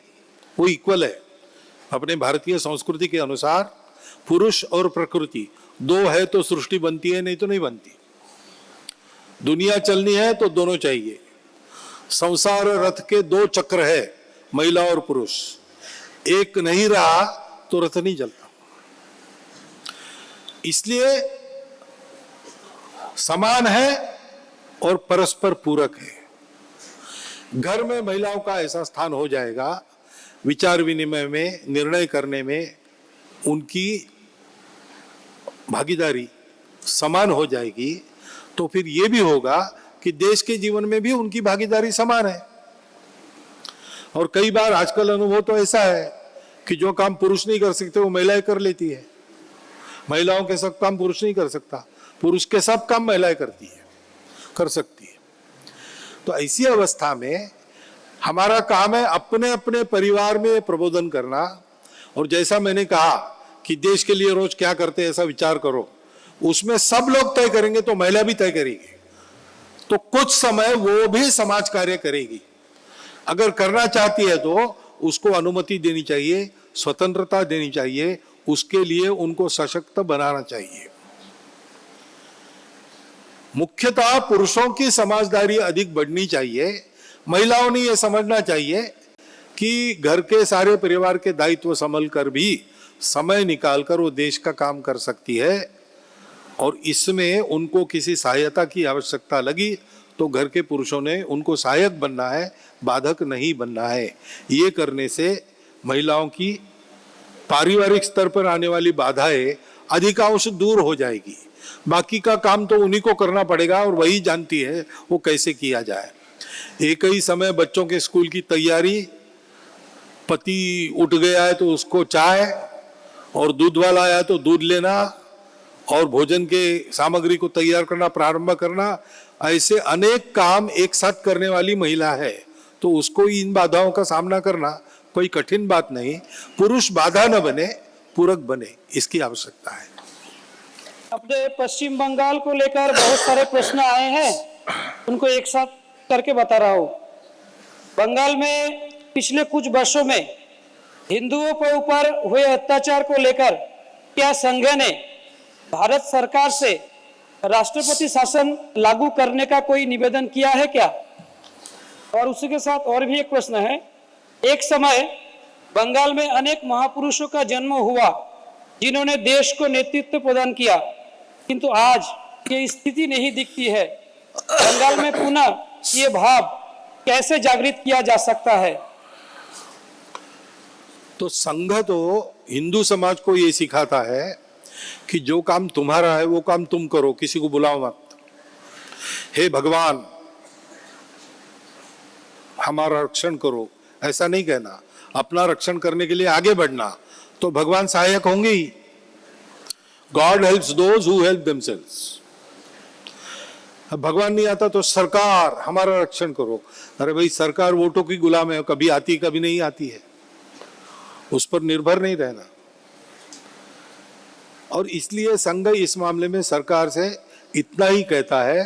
वो इक्वल है। अपने भारतीय संस्कृति के अनुसार पुरुष और प्रकृति दो है तो सृष्टि बनती है, नहीं तो नहीं बनती। दुनिया चलनी है तो दोनों चाहिए। संसार रथ के दो चक्र है, महिला और पुरुष। एक नहीं रहा तो रथ नहीं चलता। इसलिए समान है और परस्पर पूरक है। घर में महिलाओं का ऐसा स्थान हो जाएगा, विचार विनिमय में, निर्णय करने में उनकी भागीदारी समान हो जाएगी, तो फिर यह भी होगा कि देश के जीवन में भी उनकी भागीदारी समान है। और कई बार आजकल अनुभव तो ऐसा है कि जो काम पुरुष नहीं कर सकते वो महिलाएं कर लेती है। महिलाओं के सब काम पुरुष नहीं कर सकता, पुरुष के सब काम महिलाएं करती है, कर सकती है। तो ऐसी अवस्था में हमारा काम है अपने अपने परिवार में प्रबोधन करना। और जैसा मैंने कहा कि देश के लिए रोज क्या करते हैं ऐसा विचार करो, उसमें सब लोग तय करेंगे तो महिला भी तय करेगी, तो कुछ समय वो भी समाज कार्य करेगी। अगर करना चाहती है तो उसको अनुमति देनी चाहिए, स्वतंत्रता देनी चाहिए, उसके लिए उनको सशक्त बनाना चाहिए। मुख्यतः पुरुषों की समझदारी अधिक बढ़नी चाहिए। महिलाओं ने यह समझना चाहिए कि घर के सारे परिवार के दायित्व संभल कर भी समय निकालकर वो देश का काम कर सकती है, और इसमें उनको किसी सहायता की आवश्यकता लगी तो घर के पुरुषों ने उनको सहायक बनना है, बाधक नहीं बनना है। ये करने से महिलाओं की पारिवारिक स्तर पर आने वाली बाधाएं अधिकांश दूर हो जाएगी। बाकी का काम तो उन्हीं को करना पड़ेगा और वही जानती है वो कैसे किया जाए। एक ही समय बच्चों के स्कूल की तैयारी, पति उठ गया है तो उसको चाय, और दूध वाला आया तो दूध लेना, और भोजन के सामग्री को तैयार करना, प्रारंभ करना, ऐसे अनेक काम एक साथ करने वाली महिला है, तो उसको इन बाधाओं का सामना करना कोई कठिन बात नहीं। पुरुष बाधा न बने, पूरक बने, इसकी आवश्यकता है। अपने पश्चिम बंगाल को लेकर बहुत सारे प्रश्न आए हैं, उनको एक साथ करके बता रहा हूँ। बंगाल में पिछले कुछ वर्षों में हिंदुओं के ऊपर हुए अत्याचार को लेकर क्या संघ ने भारत सरकार से राष्ट्रपति शासन लागू करने का कोई निवेदन किया है क्या? और उसी के साथ और भी एक प्रश्न है। एक समय बंगाल में अनेक महापुरुषों का जन्म हुआ जिन्होंने देश को नेतृत्व प्रदान किया, किंतु आज ये स्थिति नहीं दिखती है। बंगाल में पुनः ये भाव कैसे जागृत किया जा सकता है? तो संघ तो हिंदू समाज को ये सिखाता है कि जो काम तुम्हारा है वो काम तुम करो, किसी को बुलाओ मत। हे भगवान हमारा रक्षण करो, ऐसा नहीं कहना। अपना रक्षण करने के लिए आगे बढ़ना, तो भगवान सहायक होंगे ही। God helps those who help themselves. भगवान नहीं आता तो सरकार हमारा रक्षण करो। अरे भाई, सरकार वोटों की गुलाम है, कभी आती कभी नहीं आती है, उस पर निर्भर नहीं रहना। और इसलिए संघ इस मामले में सरकार से इतना ही कहता है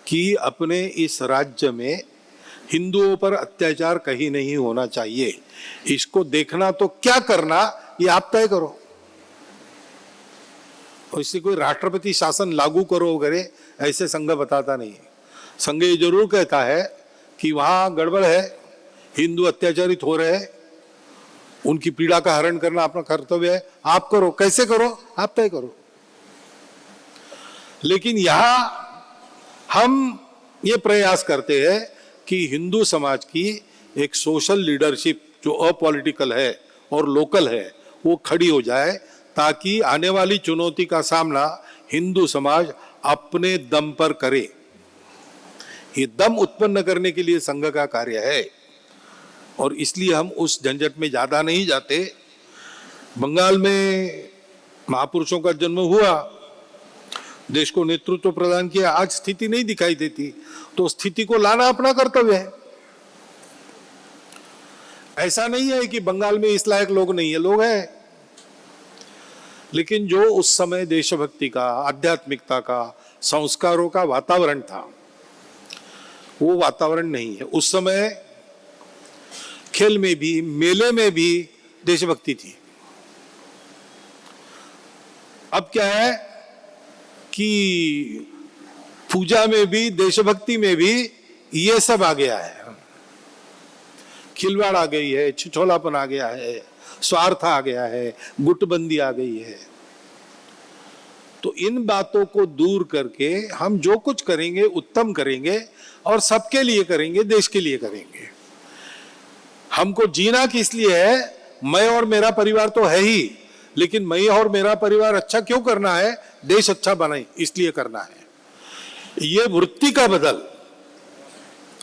कि अपने इस राज्य में हिंदुओं पर अत्याचार कहीं नहीं होना चाहिए। इसको देखना तो क्या करना ये आप तय करो। और इससे कोई राष्ट्रपति शासन लागू करो वगैरह ऐसे संघ बताता नहीं है। संघ ये जरूर कहता है कि वहां गड़बड़ है, हिंदू अत्याचारित हो रहे हैं, उनकी पीड़ा का हरण करना अपना कर्तव्य है, आप करो। कैसे करो आप तय करो। लेकिन यहां हम ये प्रयास करते हैं कि हिंदू समाज की एक सोशल लीडरशिप जो अपॉलिटिकल है और लोकल है वो खड़ी हो जाए, ताकि आने वाली चुनौती का सामना हिंदू समाज अपने दम पर करे। ये दम उत्पन्न करने के लिए संघ का कार्य है और इसलिए हम उस झंझट में ज्यादा नहीं जाते। बंगाल में महापुरुषों का जन्म हुआ, देश को नेतृत्व प्रदान किया, आज स्थिति नहीं दिखाई देती, तो स्थिति को लाना अपना कर्तव्य है। ऐसा नहीं है कि बंगाल में इस लायक लोग नहीं है, लोग हैं, लेकिन जो उस समय देशभक्ति का, आध्यात्मिकता का, संस्कारों का वातावरण था, वो वातावरण नहीं है। उस समय खेल में भी, मेले में भी देशभक्ति थी। अब क्या है कि पूजा में भी, देशभक्ति में भी ये सब आ गया है, खिलवाड़ आ गई है, छिछोलापन आ गया है, स्वार्थ आ गया है, गुटबंदी आ गई है। तो इन बातों को दूर करके हम जो कुछ करेंगे उत्तम करेंगे और सबके लिए करेंगे, देश के लिए करेंगे। हमको जीना किस लिए है? मैं और मेरा परिवार तो है ही, लेकिन मैं और मेरा परिवार अच्छा क्यों करना है? देश अच्छा बनाए इसलिए करना है। ये वृत्ति का बदल,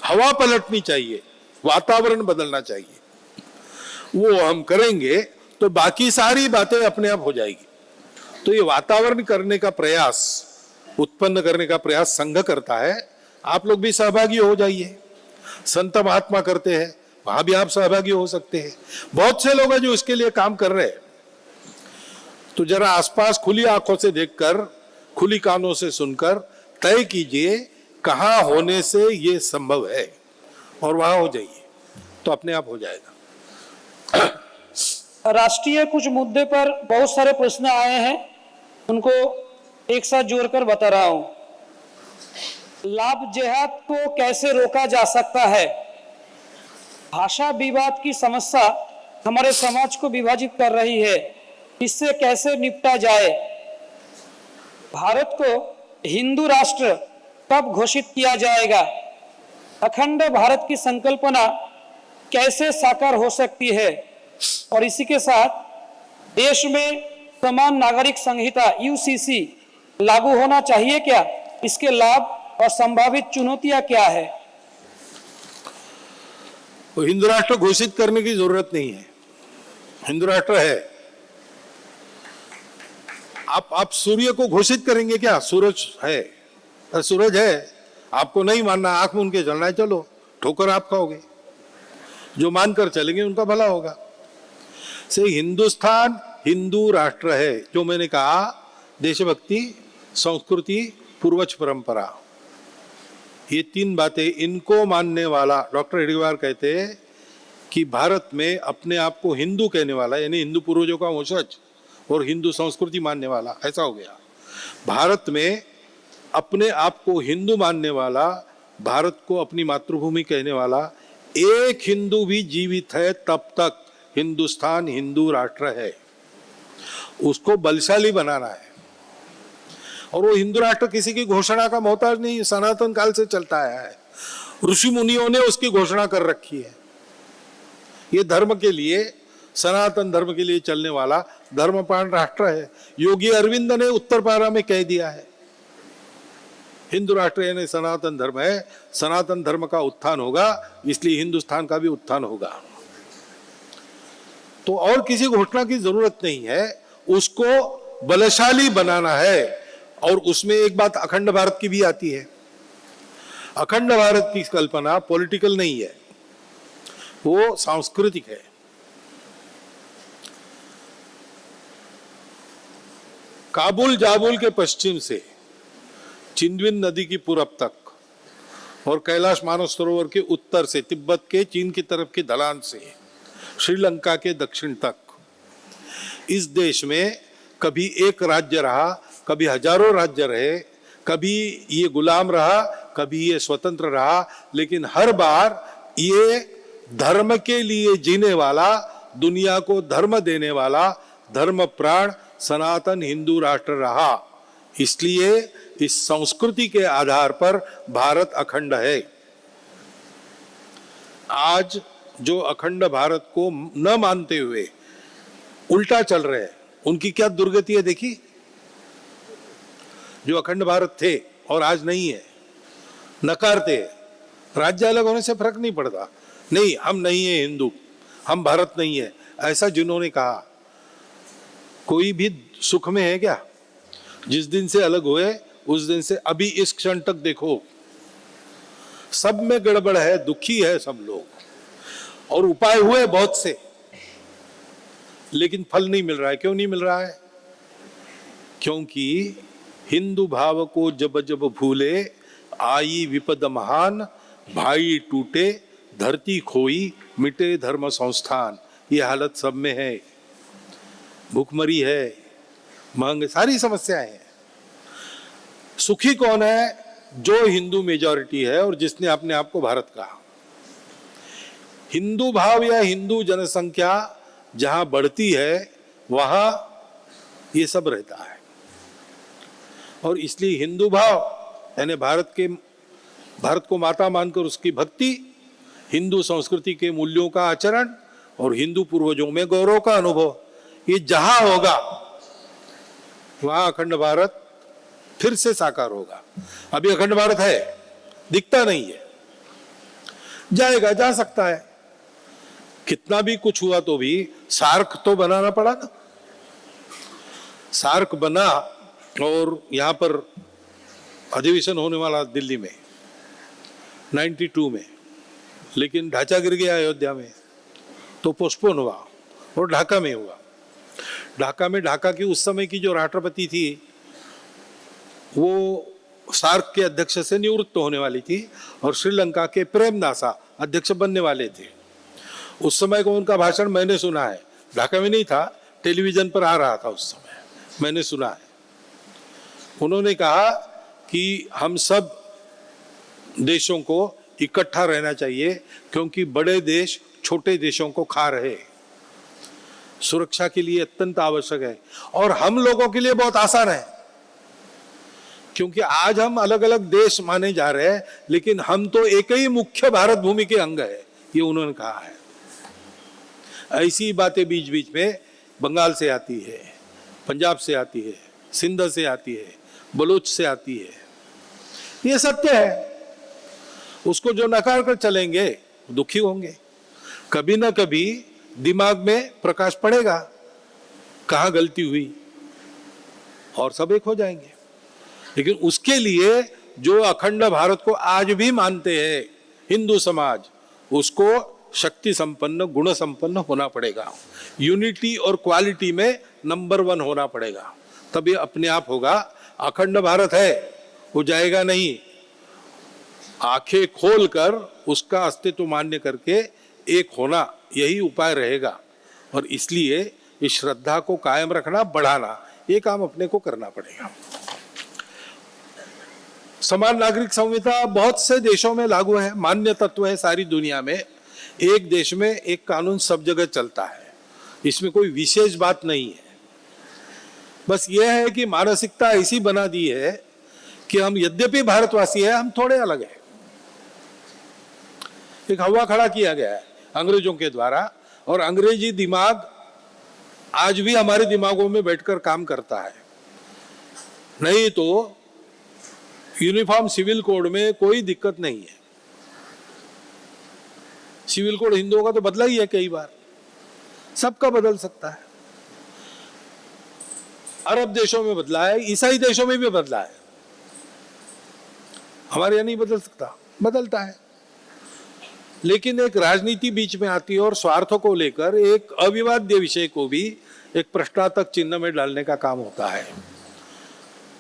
हवा पलटनी चाहिए, वातावरण बदलना चाहिए, वो हम करेंगे तो बाकी सारी बातें अपने आप हो जाएगी। तो ये वातावरण करने का प्रयास, उत्पन्न करने का प्रयास संघ करता है। आप लोग भी सहभागी हो जाइए। संत महात्मा करते हैं, वहां भी आप सहभागी हो सकते हैं। बहुत से लोग हैं जो इसके लिए काम कर रहे हैं। तो जरा आसपास खुली आंखों से देखकर, खुली कानों से सुनकर तय कीजिए कहां होने से ये संभव है और वहां हो जाइए, तो अपने आप हो जाएगा। राष्ट्रीय कुछ मुद्दे पर बहुत सारे प्रश्न आए हैं, उनको एक साथ जोड़कर बता रहा हूं। लाभ जिहाद को कैसे रोका जा सकता है? भाषा विवाद की समस्या हमारे समाज को विभाजित कर रही है, इससे कैसे निपटा जाए? भारत को हिंदू राष्ट्र कब घोषित किया जाएगा? अखंड भारत की संकल्पना कैसे साकार हो सकती है? और इसी के साथ देश में समान नागरिक संहिता यूसीसी लागू होना चाहिए क्या? इसके लाभ और संभावित चुनौतियां क्या है? तो हिंदू राष्ट्र घोषित करने की जरूरत नहीं है, हिंदू राष्ट्र है। आप सूर्य को घोषित करेंगे क्या? सूरज है, सूरज है, आपको नहीं मानना, आंख मूंद के चलना है, चलो, ठोकर आप खाओगे। जो मानकर चलेंगे उनका भला होगा। से हिंदुस्तान हिंदू राष्ट्र है, जो मैंने कहा, देशभक्ति, संस्कृति, पूर्वज परंपरा, ये तीन बातें, इनको मानने वाला, डॉक्टर हेडगेवार कहते हैं कि भारत में अपने आप को हिंदू कहने वाला, यानी हिंदू पूर्वजों का वंशज और हिंदू संस्कृति मानने वाला, ऐसा हो गया। भारत में अपने आप को हिंदू मानने वाला, भारत को अपनी मातृभूमि कहने वाला एक हिंदू भी जीवित है, तब तक हिंदुस्तान हिंदू राष्ट्र है। उसको बलशाली बनाना है। और वो हिंदू राष्ट्र किसी की घोषणा का मोहताज नहीं, सनातन काल से चलता आया है। ऋषि मुनियों ने उसकी घोषणा कर रखी है। ये धर्म के लिए, सनातन धर्म के लिए चलने वाला धर्मप्राण राष्ट्र है। योगी अरविंद ने उत्तर पारा में कह दिया है, हिंदू राष्ट्र यानी सनातन धर्म है, सनातन धर्म का उत्थान होगा, इसलिए हिंदुस्तान का भी उत्थान होगा। तो और किसी घोषणा की जरूरत नहीं है, उसको बलशाली बनाना है। और उसमें एक बात अखंड भारत की भी आती है। अखंड भारत की कल्पना पॉलिटिकल नहीं है, वो सांस्कृतिक है। काबुल जाबुल के पश्चिम से चिंदविन नदी की पूरब तक और कैलाश मानसरोवर के उत्तर से तिब्बत के चीन की तरफ के ढलान से श्रीलंका के दक्षिण तक, इस देश में कभी एक राज्य रहा, कभी हजारों राज्य रहे, कभी ये गुलाम रहा, कभी ये स्वतंत्र रहा, लेकिन हर बार ये धर्म के लिए जीने वाला, दुनिया को धर्म देने वाला धर्म प्राण सनातन हिंदू राष्ट्र रहा। इसलिए इस संस्कृति के आधार पर भारत अखंड है। आज जो अखंड भारत को न मानते हुए उल्टा चल रहे हैं, उनकी क्या दुर्गति है देखी। जो अखंड भारत थे और आज नहीं है, नकारते हैं। राज्य अलग होने से फर्क नहीं पड़ता, नहीं हम नहीं है हिंदू, हम भारत नहीं है, ऐसा जिन्होंने कहा, कोई भी सुख में है क्या? जिस दिन से अलग हुए उस दिन से अभी इस क्षण तक देखो, सब में गड़बड़ है, दुखी है सब लोग, और उपाय हुए बहुत से, लेकिन फल नहीं मिल रहा है। क्यों नहीं मिल रहा है? क्योंकि हिंदू भाव को जब जब भूले, आई विपद महान, भाई टूटे, धरती खोई, मिटे धर्म संस्थान। ये हालत सब में है। भूखमरी है, महंगे, सारी समस्याएं हैं। सुखी कौन है? जो हिंदू मेजॉरिटी है और जिसने अपने आप को भारत कहा। हिंदू भाव या हिंदू जनसंख्या जहां बढ़ती है वहां ये सब रहता है। और इसलिए हिंदू भाव यानी भारत को माता मानकर उसकी भक्ति, हिंदू संस्कृति के मूल्यों का आचरण और हिंदू पूर्वजों में गौरव का अनुभव, ये जहां होगा वहां अखंड भारत फिर से साकार होगा। अभी अखंड भारत है, दिखता नहीं है, जाएगा, जा सकता है। कितना भी कुछ हुआ तो भी सार्क तो बनाना पड़ा ना। सार्क बना और यहां पर अधिवेशन होने वाला दिल्ली में 92 में, लेकिन ढांचा गिर गया अयोध्या में, तो पोस्टपोन हुआ और ढाका में हुआ। ढाका की उस समय की जो राष्ट्रपति थी वो सार्क के अध्यक्ष से निवृत्त होने वाली थी और श्रीलंका के प्रेमदासा अध्यक्ष बनने वाले थे। उस समय को उनका भाषण मैंने सुना है, ढाका में नहीं था, टेलीविजन पर आ रहा था उस समय, मैंने सुना है। उन्होंने कहा कि हम सब देशों को इकट्ठा रहना चाहिए क्योंकि बड़े देश छोटे देशों को खा रहे, सुरक्षा के लिए अत्यंत आवश्यक है। और हम लोगों के लिए बहुत आसान है क्योंकि आज हम अलग अलग देश माने जा रहे हैं, लेकिन हम तो एक ही मुख्य भारत भूमि के अंग है, ये उन्होंने कहा है। ऐसी बातें बीच बीच में बंगाल से आती है, पंजाब से आती है, सिंध से आती है, बलूच से आती है। ये सत्य है, उसको जो नकार कर चलेंगे दुखी होंगे। कभी ना कभी दिमाग में प्रकाश पड़ेगा कहां गलती हुई और सब एक हो जाएंगे। लेकिन उसके लिए जो अखंड भारत को आज भी मानते हैं हिंदू समाज, उसको शक्ति संपन्न, गुण संपन्न होना पड़ेगा। यूनिटी और क्वालिटी में नंबर 1 होना पड़ेगा, तभी अपने आप होगा। अखंड भारत है, वो जाएगा नहीं। आंखें खोलकर उसका अस्तित्व मान्य करके एक होना, यही उपाय रहेगा। और इसलिए इस श्रद्धा को कायम रखना, बढ़ाना, ये काम अपने को करना पड़ेगा। समान नागरिक संहिता बहुत से देशों में लागू है, मान्य तत्व है सारी दुनिया में। एक देश में एक कानून सब जगह चलता है, इसमें कोई विशेष बात नहीं है। बस यह है कि मानसिकता ऐसी बना दी है कि हम यद्यपि भारतवासी हैं, हम थोड़े अलग हैं। एक हवा खड़ा किया गया है अंग्रेजों के द्वारा, और अंग्रेजी दिमाग आज भी हमारे दिमागों में बैठकर काम करता है। नहीं तो यूनिफॉर्म सिविल कोड में कोई दिक्कत नहीं है। सिविल कोड हिंदुओं का तो बदला ही है कई बार, सबका बदल सकता है। अरब देशों में बदला है, ईसाई देशों में भी बदला है, हमारे यहाँ नहीं बदल सकता, बदलता है। लेकिन एक राजनीति बीच में आती है और स्वार्थों को लेकर एक अविवाद्य विषय को भी एक प्रश्नार्थक चिन्ह में डालने का काम होता है।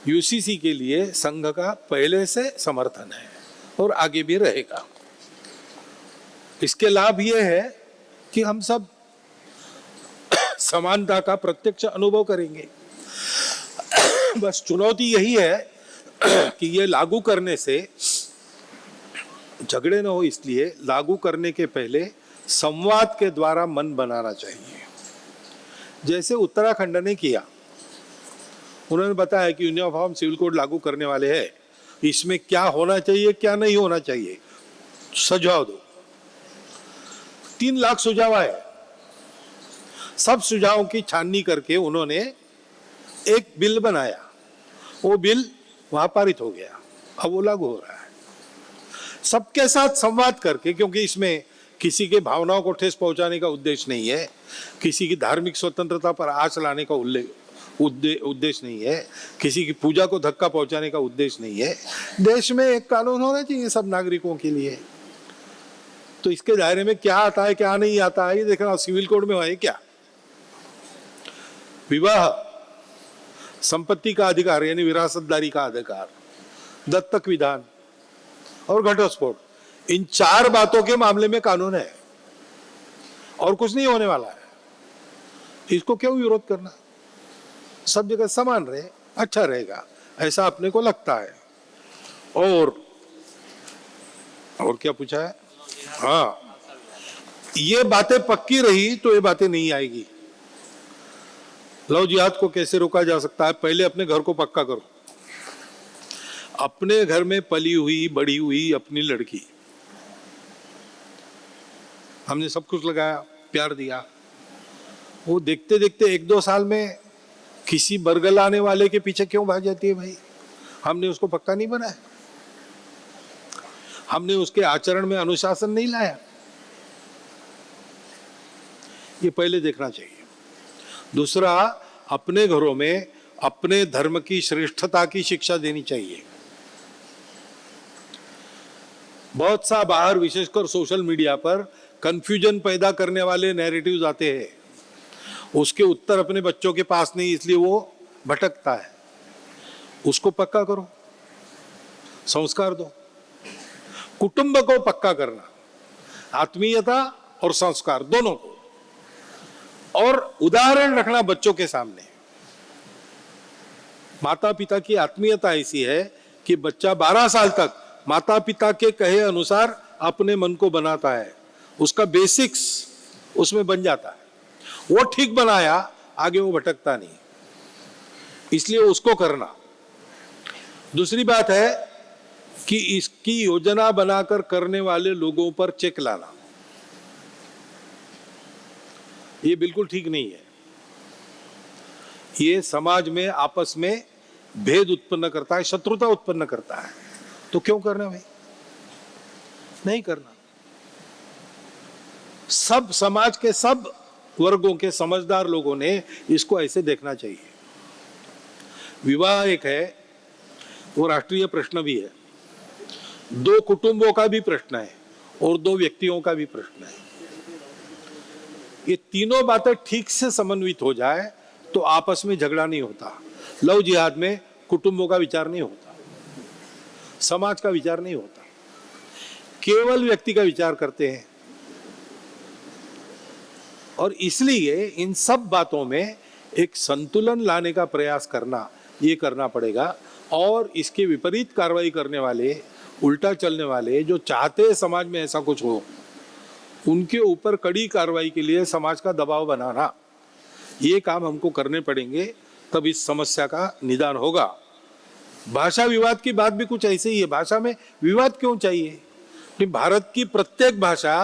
यूसीसी के लिए संघ का पहले से समर्थन है और आगे भी रहेगा। इसके लाभ ये है कि हम सब समानता का प्रत्यक्ष अनुभव करेंगे। बस चुनौती यही है कि ये लागू करने से झगड़े न हो, इसलिए लागू करने के पहले संवाद के द्वारा मन बनाना चाहिए। जैसे उत्तराखंड ने किया, उन्होंने बताया कि यूनिफॉर्म सिविल कोड लागू करने वाले हैं, इसमें क्या होना चाहिए क्या नहीं होना चाहिए, सुझाव दो। 3 लाख सुझाव आए। सब सुझावों की छाननी करके उन्होंने एक बिल बनाया। वो बिल वहां पारित हो गया, अब वो लागू हो रहा है सबके साथ संवाद करके, क्योंकि इसमें किसी के भावनाओं को ठेस पहुंचाने का उद्देश्य नहीं है, किसी की धार्मिक स्वतंत्रता पर आंच लाने का उद्देश्य नहीं है, किसी की पूजा को धक्का पहुंचाने का उद्देश्य नहीं है। देश में एक कानून होना चाहिए सब नागरिकों के लिए। तो इसके दायरे में क्या आता है क्या नहीं आता है ये देखना। सिविल कोड में है क्या, विवाह, संपत्ति का अधिकार यानी विरासतदारी का अधिकार, दत्तक विधान और घटस्फोट, इन 4 बातों के मामले में कानून है और कुछ नहीं होने वाला है। इसको क्यों विरोध करना, सब जगह समान रहे, अच्छा रहेगा, ऐसा अपने को लगता है। और क्या पूछा है? हाँ, ये बातें पक्की रही तो ये बातें नहीं आएगी। लव जिहाद को कैसे रोका जा सकता है? पहले अपने घर को पक्का करो। अपने घर में पली हुई बड़ी हुई अपनी लड़की, हमने सब कुछ लगाया, प्यार दिया, वो देखते देखते 1-2 साल में किसी बरगलाने वाले के पीछे क्यों भाग जाती है भाई? हमने उसको पक्का नहीं बनाया, हमने उसके आचरण में अनुशासन नहीं लाया। ये पहले देखना चाहिए। दूसरा, अपने घरों में अपने धर्म की श्रेष्ठता की शिक्षा देनी चाहिए। बहुत सा बाहर विशेषकर सोशल मीडिया पर कंफ्यूजन पैदा करने वाले नैरेटिव्स आते हैं, उसके उत्तर अपने बच्चों के पास नहीं, इसलिए वो भटकता है। उसको पक्का करो, संस्कार दो। कुटुंब को पक्का करना, आत्मीयता और संस्कार दोनों को, और उदाहरण रखना बच्चों के सामने। माता पिता की आत्मीयता ऐसी है कि बच्चा 12 साल तक माता पिता के कहे अनुसार अपने मन को बनाता है, उसका बेसिक्स उसमें बन जाता है। वो ठीक बनाया, आगे वो भटकता नहीं, इसलिए उसको करना। दूसरी बात है कि इसकी योजना बनाकर करने वाले लोगों पर चेक लाना, ये बिल्कुल ठीक नहीं है। ये समाज में आपस में भेद उत्पन्न करता है, शत्रुता उत्पन्न करता है। तो क्यों करना भाई? नहीं करना। सब समाज के सब वर्गों के समझदार लोगों ने इसको ऐसे देखना चाहिए। विवाह एक है, वो राष्ट्रीय प्रश्न भी है, 2 कुटुंबों का भी प्रश्न है और 2 व्यक्तियों का भी प्रश्न है। ये तीनों बातें ठीक से समन्वित हो जाए तो आपस में झगड़ा नहीं होता। लव जिहाद में कुटुंबों का विचार नहीं होता, समाज का विचार नहीं होता, केवल व्यक्ति का विचार करते हैं। और इसलिए इन सब बातों में एक संतुलन लाने का प्रयास करना, ये करना पड़ेगा। और इसके विपरीत कार्रवाई करने वाले, उल्टा चलने वाले, जो चाहते हैं समाज में ऐसा कुछ हो, उनके ऊपर कड़ी कार्रवाई के लिए समाज का दबाव बनाना, ये काम हमको करने पड़ेंगे, तब इस समस्या का निदान होगा। भाषा विवाद की बात भी कुछ ऐसे ही है। भाषा में विवाद क्यों चाहिए? कि भारत की प्रत्येक भाषा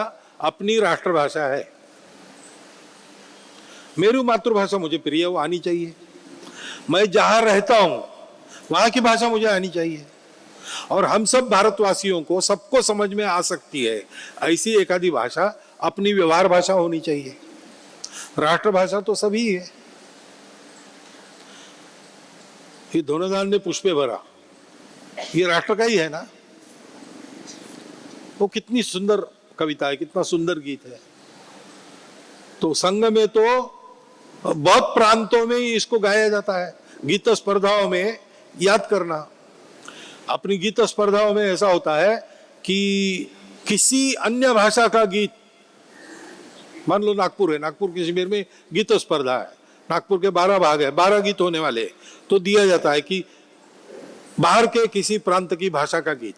अपनी राष्ट्रभाषा है। मेरी मातृभाषा मुझे प्रिय, वो आनी चाहिए। मैं जहां रहता हूं वहां की भाषा मुझे आनी चाहिए। और हम सब भारतवासियों को, सबको समझ में आ सकती है ऐसी एक आधी भाषा अपनी व्यवहार भाषा होनी चाहिए। राष्ट्रभाषा तो सभी है। ये धनधान्य ने पुष्पे भरा, ये राष्ट्र का ही है ना। वो कितनी सुंदर कविता है, कितना सुंदर गीत है। तो संघ में तो बहुत प्रांतों में इसको गाया जाता है। गीत स्पर्धाओं में याद करना, अपनी गीत स्पर्धाओं में ऐसा होता है कि किसी अन्य भाषा का गीत, मान लो नागपुर है, नागपुर के शिविर में गीत स्पर्धा है, नागपुर के 12 भाग है, 12 गीत होने वाले, तो दिया जाता है कि बाहर के किसी प्रांत की भाषा का गीत,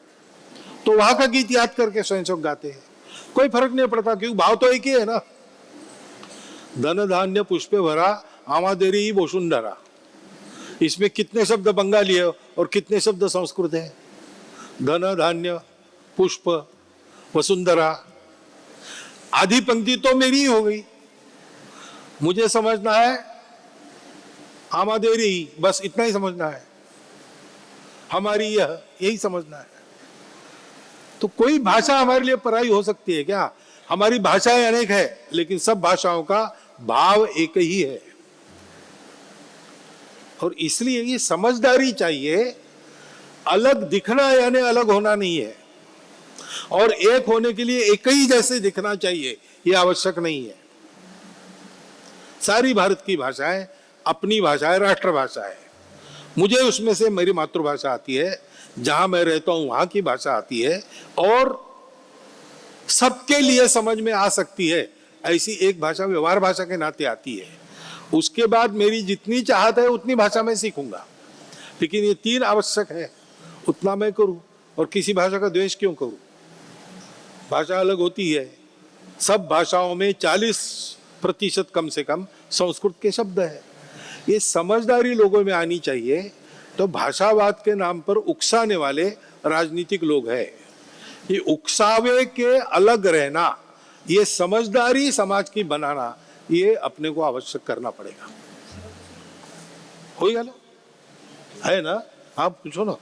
तो वहां का गीत याद करके स्वयंसेवक गाते हैं। कोई फर्क नहीं पड़ता, क्योंकि भाव तो एक ही है ना। धन धान्य पुष्पे भरा, आमादेरी वसुंधरा, इसमें कितने शब्द बंगाली है और कितने शब्द संस्कृत है? धन, धान्य, पुष्प, वसुंधरा, आधी पंक्ति तो मेरी ही हो गई। मुझे समझना है आमादेरी, बस इतना ही समझना है, हमारी यही समझना है। तो कोई भाषा हमारे लिए पराई हो सकती है क्या? हमारी भाषाएं अनेक है, लेकिन सब भाषाओं का भाव एक ही है। और इसलिए ये समझदारी चाहिए। अलग दिखना यानी अलग होना नहीं है, और एक होने के लिए एक ही जैसे दिखना चाहिए ये आवश्यक नहीं है। सारी भारत की भाषाएं अपनी भाषा है, राष्ट्रभाषा है। मुझे उसमें से मेरी मातृभाषा आती है, जहां मैं रहता हूं वहां की भाषा आती है, और सबके लिए समझ में आ सकती है ऐसी एक भाषा व्यवहार भाषा के नाते आती है। उसके बाद मेरी जितनी चाहत है उतनी भाषा में सीखूंगा, लेकिन ये तीन आवश्यक है, उतना मैं करूं। और किसी भाषा का द्वेष क्यों करूं? भाषा अलग होती है। सब भाषाओं में 40% कम से कम संस्कृत के शब्द है। ये समझदारी लोगों में आनी चाहिए। तो भाषावाद के नाम पर उकसाने वाले राजनीतिक लोग हैं। ये उकसावे के अलग रहना, ये समझदारी समाज की बनाना, ये अपने को आवश्यक करना पड़ेगा। हो गया ना? है ना? आप पूछो ना।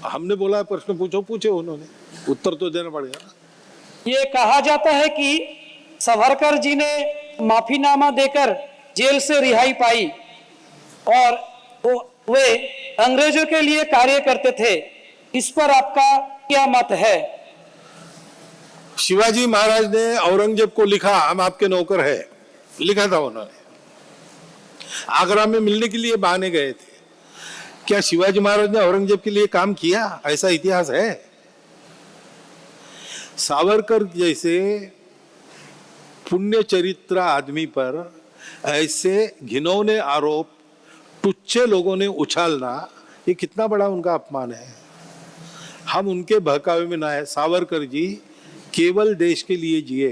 हमने बोला प्रश्न पूछे, उन्होंने उत्तर तो देना पड़ेगा ना। ये कहा जाता है कि सावरकर जी ने माफीनामा देकर जेल से रिहाई पाई और वे अंग्रेजों के लिए कार्य करते थे। इस पर आपका क्या मत है? शिवाजी महाराज ने औरंगजेब को लिखा, हम आपके नौकर है, लिखा था उन्होंने। आगरा में मिलने के लिए बहाने गए थे। क्या शिवाजी महाराज ने औरंगजेब के लिए काम किया? ऐसा इतिहास है? सावरकर जैसे पुण्य चरित्र आदमी पर ऐसे घिनौने आरोप टुच्चे लोगों ने उछालना, ये कितना बड़ा उनका अपमान है। हम उनके बहकावे में ना है। सावरकर जी केवल देश के लिए जिए।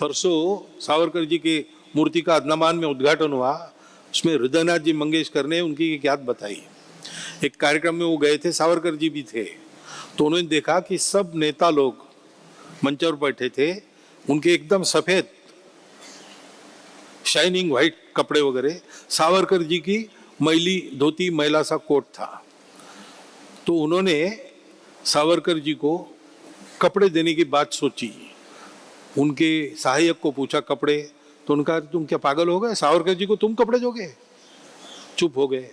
परसों सावरकर जी की मूर्ति का अदनामान में उद्घाटन हुआ। उसमें हृदयनाथ जी मंगेशकर ने उनकी एक याद बताई। एक कार्यक्रम में वो गए थे, सावरकर जी भी थे। तो उन्होंने देखा कि सब नेता लोग मंच पर बैठे थे, उनके एकदम सफेद शाइनिंग व्हाइट कपड़े वगैरह, सावरकर जी की मैली धोती मैला सा कोट था। तो उन्होंने सावरकर जी को कपड़े देने की बात सोची। उनके सहायक को पूछा कपड़े, तो उनका तुम क्या पागल हो गए? सावरकर जी को तुम कपड़े दोगे? चुप हो गए।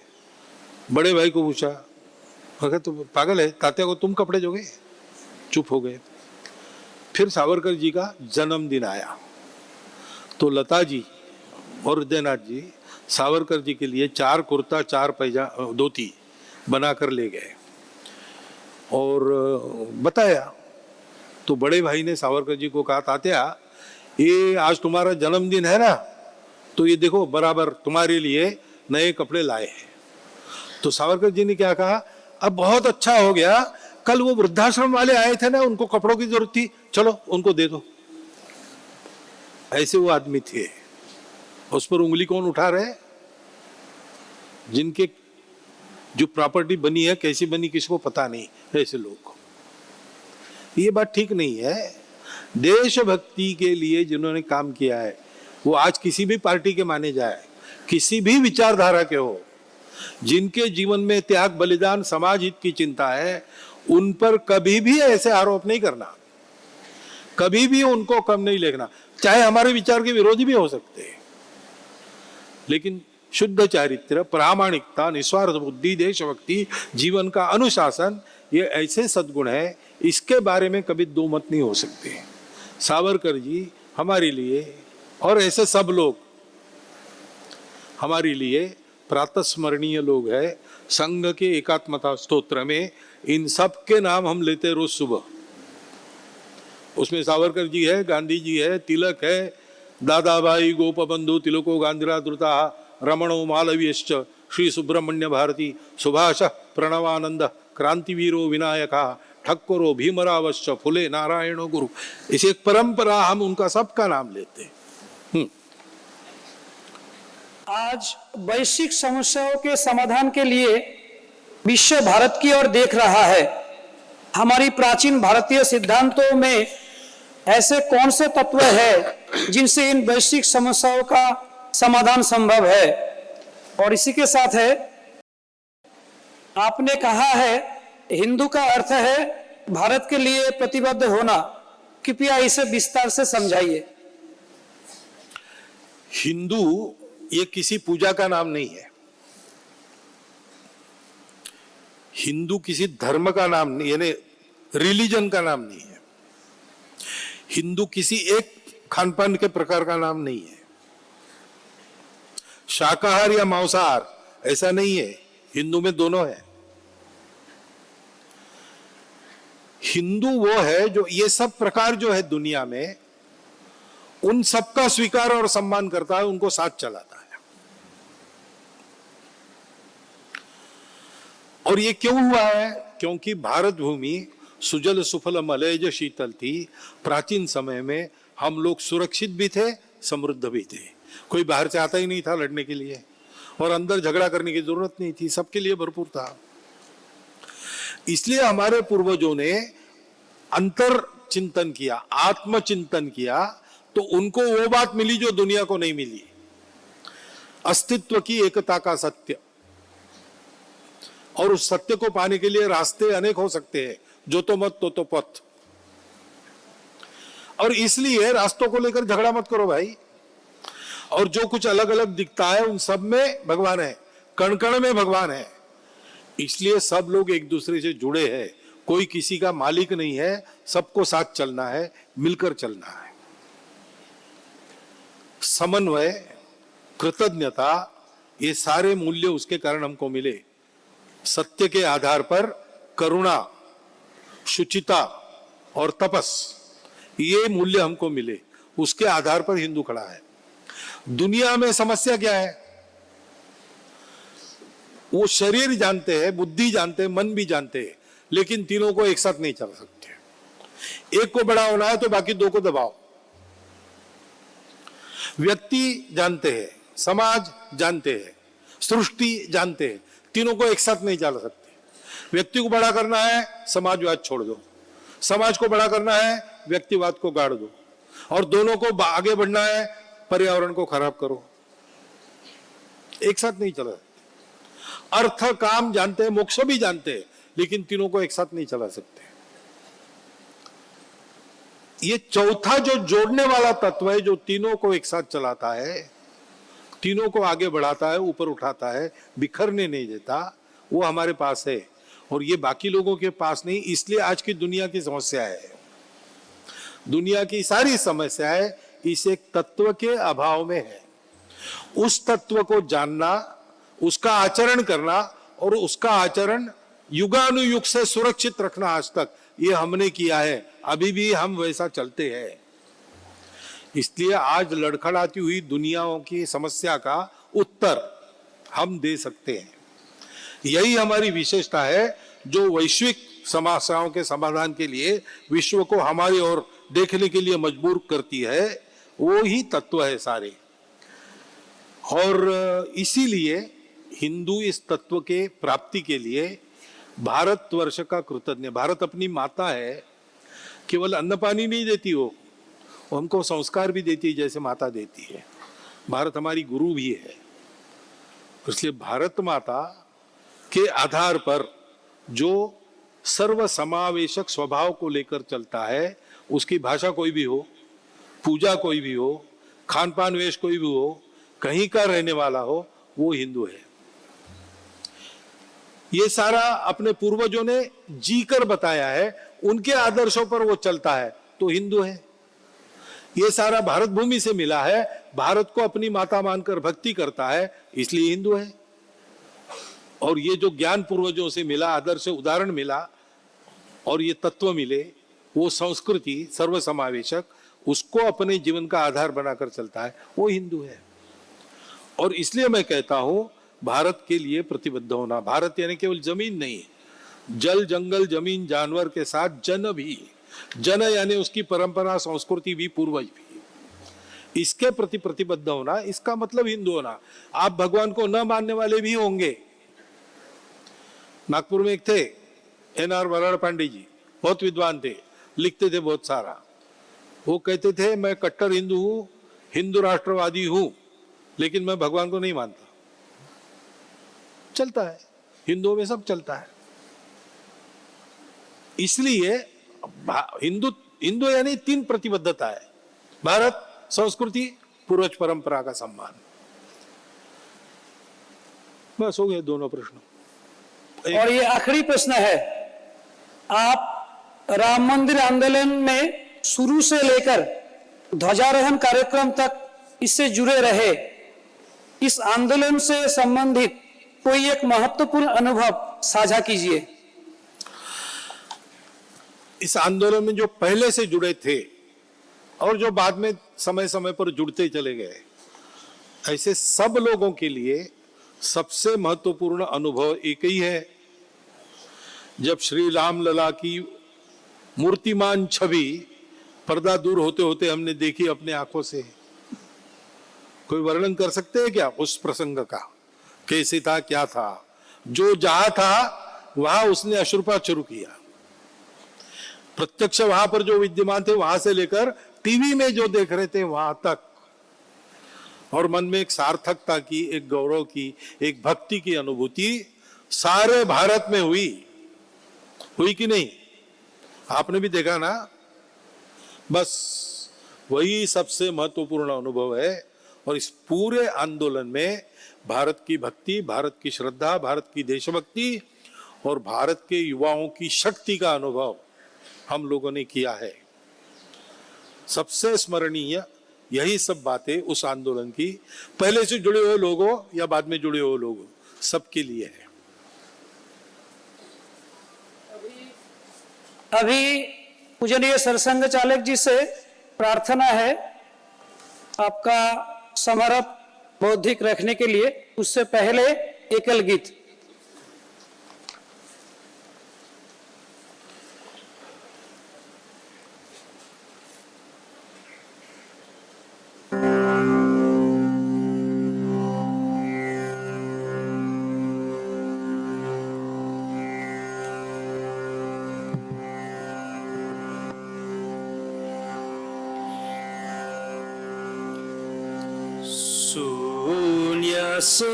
बड़े भाई को पूछा, अगर तुम पागल है, तात्या को तुम कपड़े दोगे? चुप हो गए। फिर सावरकर जी का जन्मदिन आया तो लता जी और हृदयनाथ जी सावरकर जी के लिए 4 कुर्ता 4 धोती बनाकर ले गए और बताया। तो बड़े भाई ने सावरकर जी को कहा, तात्या ये आज तुम्हारा जन्मदिन है ना, तो ये देखो बराबर तुम्हारे लिए नए कपड़े लाए हैं। तो सावरकर जी ने क्या कहा, अब बहुत अच्छा हो गया, कल वो वृद्धाश्रम वाले आए थे ना, उनको कपड़ों की जरूरत थी, चलो उनको दे दो। ऐसे वो आदमी थे। उस पर उंगली कौन उठा रहे? जिनके जो प्रॉपर्टी बनी है कैसी बनी किसको पता नहीं, ऐसे लोग। ये बात ठीक नहीं है। देशभक्ति के लिए जिन्होंने काम किया है वो आज किसी भी पार्टी के माने जाए, किसी भी विचारधारा के हो, जिनके जीवन में त्याग बलिदान समाज हित की चिंता है, उन पर कभी भी ऐसे आरोप नहीं करना, कभी भी उनको कम नहीं लेना। चाहे हमारे विचार के विरोधी भी हो सकते हैं, लेकिन शुद्ध चारित्र, प्रामाणिकता, निस्वार्थ बुद्धि, देशभक्ति, जीवन का अनुशासन, ये ऐसे सद्गुण है, इसके बारे में कभी दो मत नहीं हो सकते। सावरकर जी हमारे लिए और ऐसे सब लोग हमारे लिए प्रातस्मरणीय लोग हैं। संघ के एकात्मता स्तोत्र में इन सब के नाम हम लेते रोज सुबह। उसमें सावरकर जी है, गांधी जी है, तिलक है, दादाभाई, गोपबंधु तिलको, गांधीरा धृता, रमणो मालवीयश्च, श्री सुब्रमण्य भारती, सुभाष, प्रणवानंद, क्रांतिवीरो विनायका, ठक्करो, भीमरावश्च, फुले, नारायणो गुरु। इस एक परंपरा हम उनका सबका नाम लेते हैं। आज वैश्विक समस्याओं के समाधान के लिए विश्व भारत की ओर देख रहा है। हमारी प्राचीन भारतीय सिद्धांतों में ऐसे कौन से तत्व हैं जिनसे इन वैश्विक समस्याओं का समाधान संभव है? और इसी के साथ है, आपने कहा है हिंदू का अर्थ है भारत के लिए प्रतिबद्ध होना, कृपया इसे विस्तार से समझाइए। हिंदू ये किसी पूजा का नाम नहीं है, हिंदू किसी धर्म का नाम नहीं, यानी रिलीजन का नाम नहीं है। हिंदू किसी एक खानपान के प्रकार का नाम नहीं है, शाकाहार या मांसाहार ऐसा नहीं है, हिंदू में दोनों है। हिंदू वो है जो ये सब प्रकार जो है दुनिया में, उन सबका स्वीकार और सम्मान करता है, उनको साथ चलाता है। और ये क्यों हुआ है? क्योंकि भारत भूमि सुजल सुफल मलयज शीतल थी। प्राचीन समय में हम लोग सुरक्षित भी थे, समृद्ध भी थे। कोई बाहर से आता ही नहीं था लड़ने के लिए, और अंदर झगड़ा करने की जरूरत नहीं थी, सबके लिए भरपूर था। इसलिए हमारे पूर्वजों ने अंतर चिंतन किया, आत्मचिंतन किया, तो उनको वो बात मिली जो दुनिया को नहीं मिली, अस्तित्व की एकता का सत्य। और उस सत्य को पाने के लिए रास्ते अनेक हो सकते हैं, जो तो मत तो पथ। और इसलिए रास्तों को लेकर झगड़ा मत करो भाई। और जो कुछ अलग अलग दिखता है उन सब में भगवान है, कण कण में भगवान है। इसलिए सब लोग एक दूसरे से जुड़े हैं, कोई किसी का मालिक नहीं है, सबको साथ चलना है, मिलकर चलना है। समन्वय, कृतज्ञता, ये सारे मूल्य उसके कारण हमको मिले। सत्य के आधार पर करुणा, शुचिता और तपस, ये मूल्य हमको मिले, उसके आधार पर हिंदू खड़ा है। दुनिया में समस्या क्या है? वो शरीर जानते हैं, बुद्धि जानते हैं, मन भी जानते हैं, लेकिन तीनों को एक साथ नहीं चला सकते। एक को बड़ा होना है तो बाकी दो को दबाओ। व्यक्ति जानते हैं, समाज जानते हैं, सृष्टि जानते हैं, तीनों को एक साथ नहीं चला सकते। व्यक्ति को बड़ा करना है, समाजवाद छोड़ दो। समाज को बड़ा करना है, व्यक्तिवाद को गाड़ दो। और दोनों को आगे बढ़ना है, पर्यावरण को खराब करो। एक साथ नहीं चला सकते। अर्थ काम जानते हैं, मोक्ष भी जानते हैं, लेकिन तीनों को एक साथ नहीं चला सकते। ये चौथा जो जोड़ने वाला तत्व है, जो तीनों को एक साथ चलाता है, तीनों को आगे बढ़ाता है, ऊपर उठाता है, बिखरने नहीं देता, वो हमारे पास है। और ये बाकी लोगों के पास नहीं। इसलिए आज की दुनिया की समस्या है, दुनिया की सारी समस्याएं इस एक तत्व के अभाव में है। उस तत्व को जानना, उसका आचरण करना, और उसका आचरण युगानुयुग से सुरक्षित रखना, आज तक ये हमने किया है, अभी भी हम वैसा चलते हैं। इसलिए आज लड़खड़ाती हुई दुनियाओं की समस्या का उत्तर हम दे सकते हैं। यही हमारी विशेषता है, जो वैश्विक समस्याओं के समाधान के लिए विश्व को हमारी ओर देखने के लिए मजबूर करती है। वो ही तत्व है सारे। और इसीलिए हिंदू इस तत्व के प्राप्ति के लिए भारतवर्ष का कृतज्ञ। भारत अपनी माता है, केवल अन्न पानी नहीं देती वो हमको संस्कार भी देती है, जैसे माता देती है। भारत हमारी गुरु भी है। इसलिए भारत माता के आधार पर जो सर्व समावेशक स्वभाव को लेकर चलता है, उसकी भाषा कोई भी हो, पूजा कोई भी हो, खान पान वेश कोई भी हो, कहीं का रहने वाला हो, वो हिंदू है। ये सारा अपने पूर्वजों ने जीकर बताया है, उनके आदर्शों पर वो चलता है तो हिंदू है। ये सारा भारत भूमि से मिला है, भारत को अपनी माता मानकर भक्ति करता है, इसलिए हिंदू है। और ये जो ज्ञान पूर्वजों से मिला, आदर्श उदाहरण मिला, और ये तत्व मिले, वो संस्कृति सर्वसमावेशक, उसको अपने जीवन का आधार बनाकर चलता है, वो हिंदू है। और इसलिए मैं कहता हूं, भारत के लिए प्रतिबद्ध होना। भारत यानी केवल जमीन नहीं, जल जंगल जमीन जानवर के साथ जन भी। जन यानी उसकी परंपरा संस्कृति भी, पूर्वज भी। इसके प्रति प्रतिबद्ध होना, इसका मतलब हिंदू होना। आप भगवान को न मानने वाले भी होंगे। नागपुर में एक थे एन.आर. वराड़ पांडे जी, बहुत विद्वान थे, लिखते थे बहुत सारा। वो कहते थे मैं कट्टर हिंदू हूं, हिंदू राष्ट्रवादी हूं, लेकिन मैं भगवान को नहीं मानता। चलता है, हिंदुओं में सब चलता है। इसलिए हिंदू हिंदू यानी 3 प्रतिबद्धता है: भारत, संस्कृति, पूर्वज परंपरा का सम्मान। बस हो गए दोनों प्रश्न। और ये आखिरी प्रश्न है, आप राम मंदिर आंदोलन में शुरू से लेकर ध्वजारोहण कार्यक्रम तक इससे जुड़े रहे। इस आंदोलन से संबंधित कोई एक महत्वपूर्ण अनुभव साझा कीजिए। इस आंदोलन में जो पहले से जुड़े थे और जो बाद में समय समय पर जुड़ते चले गए, ऐसे सब लोगों के लिए सबसे महत्वपूर्ण अनुभव एक ही है। जब श्री राम लला की मूर्तिमान छवि पर्दा दूर होते होते हमने देखी अपने आंखों से। कोई वर्णन कर सकते हैं क्या उस प्रसंग का? कैसे था, क्या था? जो जहां था वहां उसने अश्रुपात शुरू किया। प्रत्यक्ष वहां पर जो विद्यमान थे, वहां से लेकर टीवी में जो देख रहे थे वहां तक, और मन में एक सार्थकता की, एक गौरव की, एक भक्ति की अनुभूति सारे भारत में हुई कि नहीं? आपने भी देखा ना। बस वही सबसे महत्वपूर्ण अनुभव है। और इस पूरे आंदोलन में भारत की भक्ति, भारत की श्रद्धा, भारत की देशभक्ति और भारत के युवाओं की शक्ति का अनुभव हम लोगों ने किया है। सबसे स्मरणीय यही सब बातें उस आंदोलन की, पहले से जुड़े हुए लोगों या बाद में जुड़े हुए लोगों, सबके लिए है। अभी पूजनीय सरसंघ चालक जी से प्रार्थना है आपका समर्थ बौद्धिक रखने के लिए। उससे पहले एकल गीत। शून्य से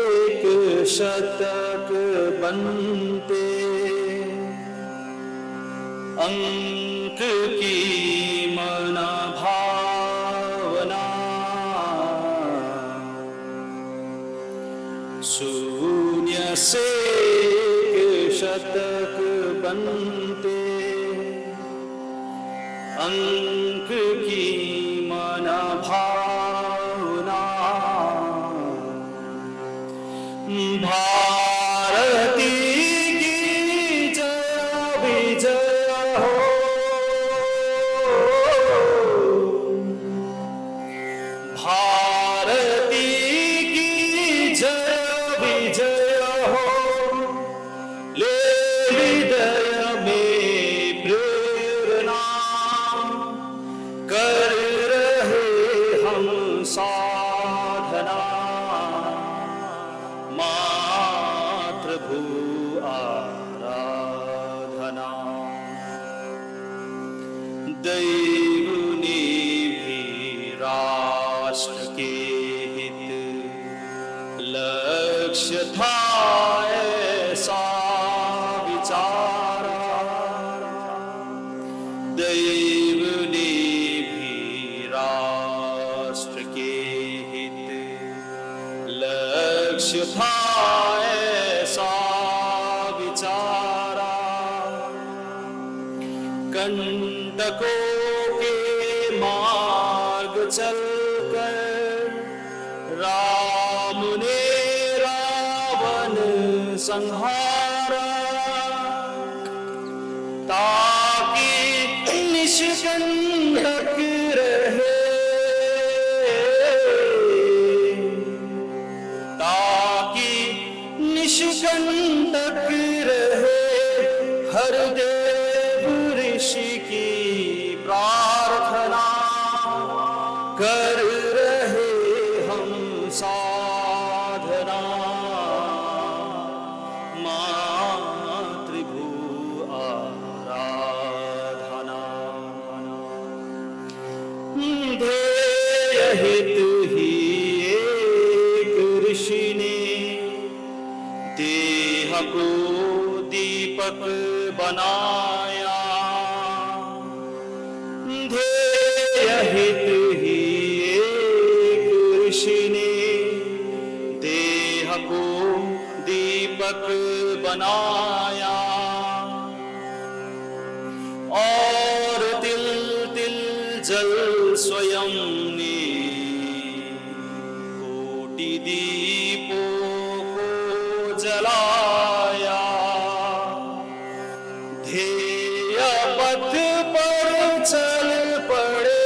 एक शतक बनते, अंक की मना भावना। शून्य से एक शतक बनते, अंक की मना भावना। भारती की जय विजय हो, भारती की जय विजय हो। ले हृदय में प्रेरणा कर रहे हम साधना। मातृभू आराधना, दैव ने भी राष्ट्र के हित लक्ष्य था ऐसा विचारा। दैव ने भी राष्ट्र के हित लक्ष्य था ऐसा विचारा। कंटकों के मार्ग चलकर राम ने रावण संहारा, ताकि निष्कंटक रहे, ताकि निष्कंटक रहे हर देव ऋषि की प्रार्थना। रहित ही एक ऋषि ने देह को दीपक बनाया। ध्येय हित ही एक ऋषि ने देह को दीपक बनाया। और तिल तिल जल स्वयं ने कोटि दीपों को जलाया। ध्येय पथ पर चल पड़े,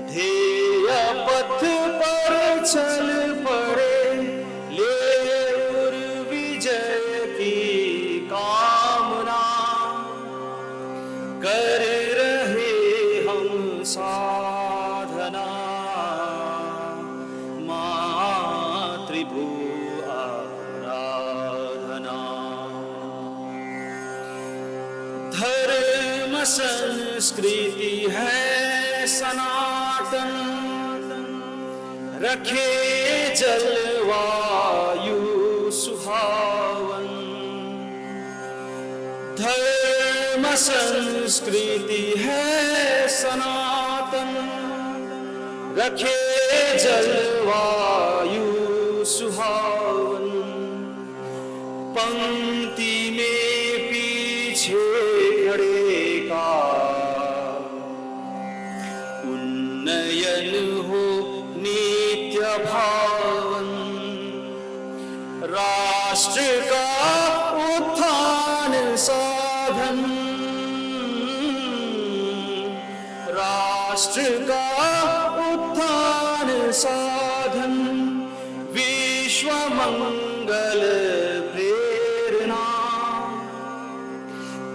ध्येय पथ पर चल पड़े, ले उर विजय की कामना कर रहे हम साधना। मातृभू आराधना। धर्म संस्कृति है सनातन, रखे जलवायु सुहावन। धर्म संस्कृति है सनातन, रखे जलवायु सुहावन। पंक्ति में पीछे खड़े का उन्नयन हो नित्य भावन। राष्ट्र का उत्थान साधन, राष्ट्र का उत्थान साधन। विश्व मंगल प्रेरणा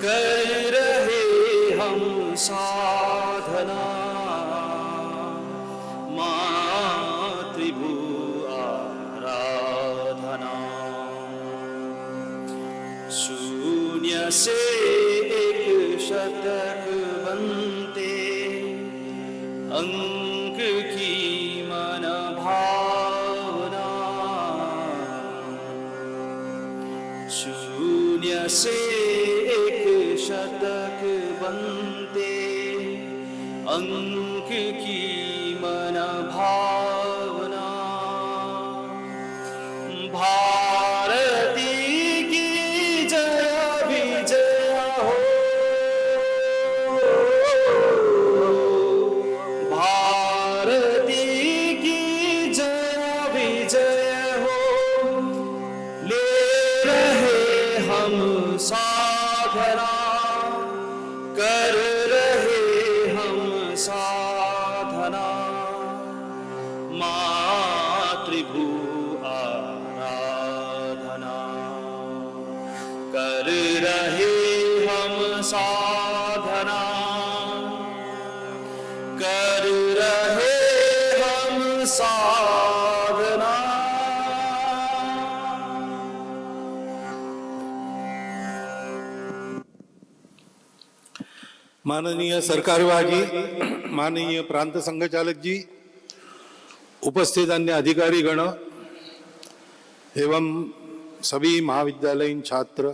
कर रहे हम साधना। मातृभू आराधना। शून्य से एक शतक बनते, अंक की मन भावना। शून्य से एक शतक बनते, अंक की मन भावना। भारती की जय विजय हो, भारती की जय विजय हो। ले रहे हम साधना, कर रहे हम साधना। मातृभू आराधना कर रहे हम साधना, कर रहे हम साधना। माननीय सरकारवाजी, माननीय प्रांत संघचालक जी, उपस्थित अन्य अधिकारी गण एवं सभी महाविद्यालयीन छात्र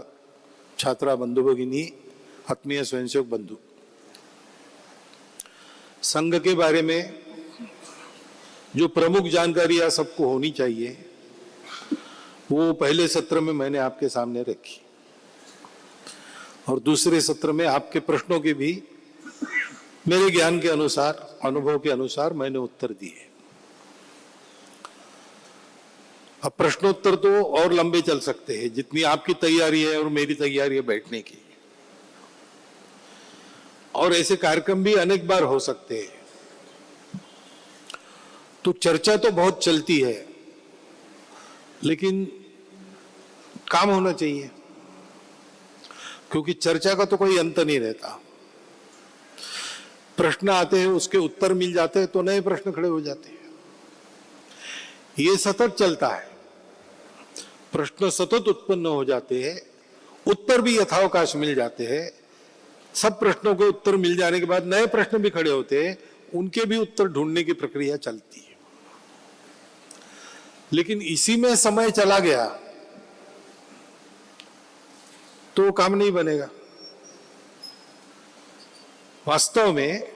छात्रा बंधु भगिनी, आत्मीय स्वयंसेवक बंधु, संघ के बारे में जो प्रमुख जानकारियां सबको होनी चाहिए वो पहले सत्र में मैंने आपके सामने रखी और दूसरे सत्र में आपके प्रश्नों के भी मेरे ज्ञान के अनुसार, अनुभव के अनुसार मैंने उत्तर दिए। अब प्रश्नोत्तर तो और लंबे चल सकते हैं, जितनी आपकी तैयारी है और मेरी तैयारी है बैठने की, और ऐसे कार्यक्रम भी अनेक बार हो सकते हैं। तो चर्चा तो बहुत चलती है, लेकिन काम होना चाहिए, क्योंकि चर्चा का तो कोई अंत नहीं रहता। प्रश्न आते हैं, उसके उत्तर मिल जाते हैं तो नए प्रश्न खड़े हो जाते हैं। ये सतत चलता है, प्रश्न सतत उत्पन्न हो जाते हैं, उत्तर भी यथावकाश मिल जाते हैं, सब प्रश्नों के उत्तर मिल जाने के बाद नए प्रश्न भी खड़े होते हैं, उनके भी उत्तर ढूंढने की प्रक्रिया चलती है। लेकिन इसी में समय चला गया तो काम नहीं बनेगा। वास्तव में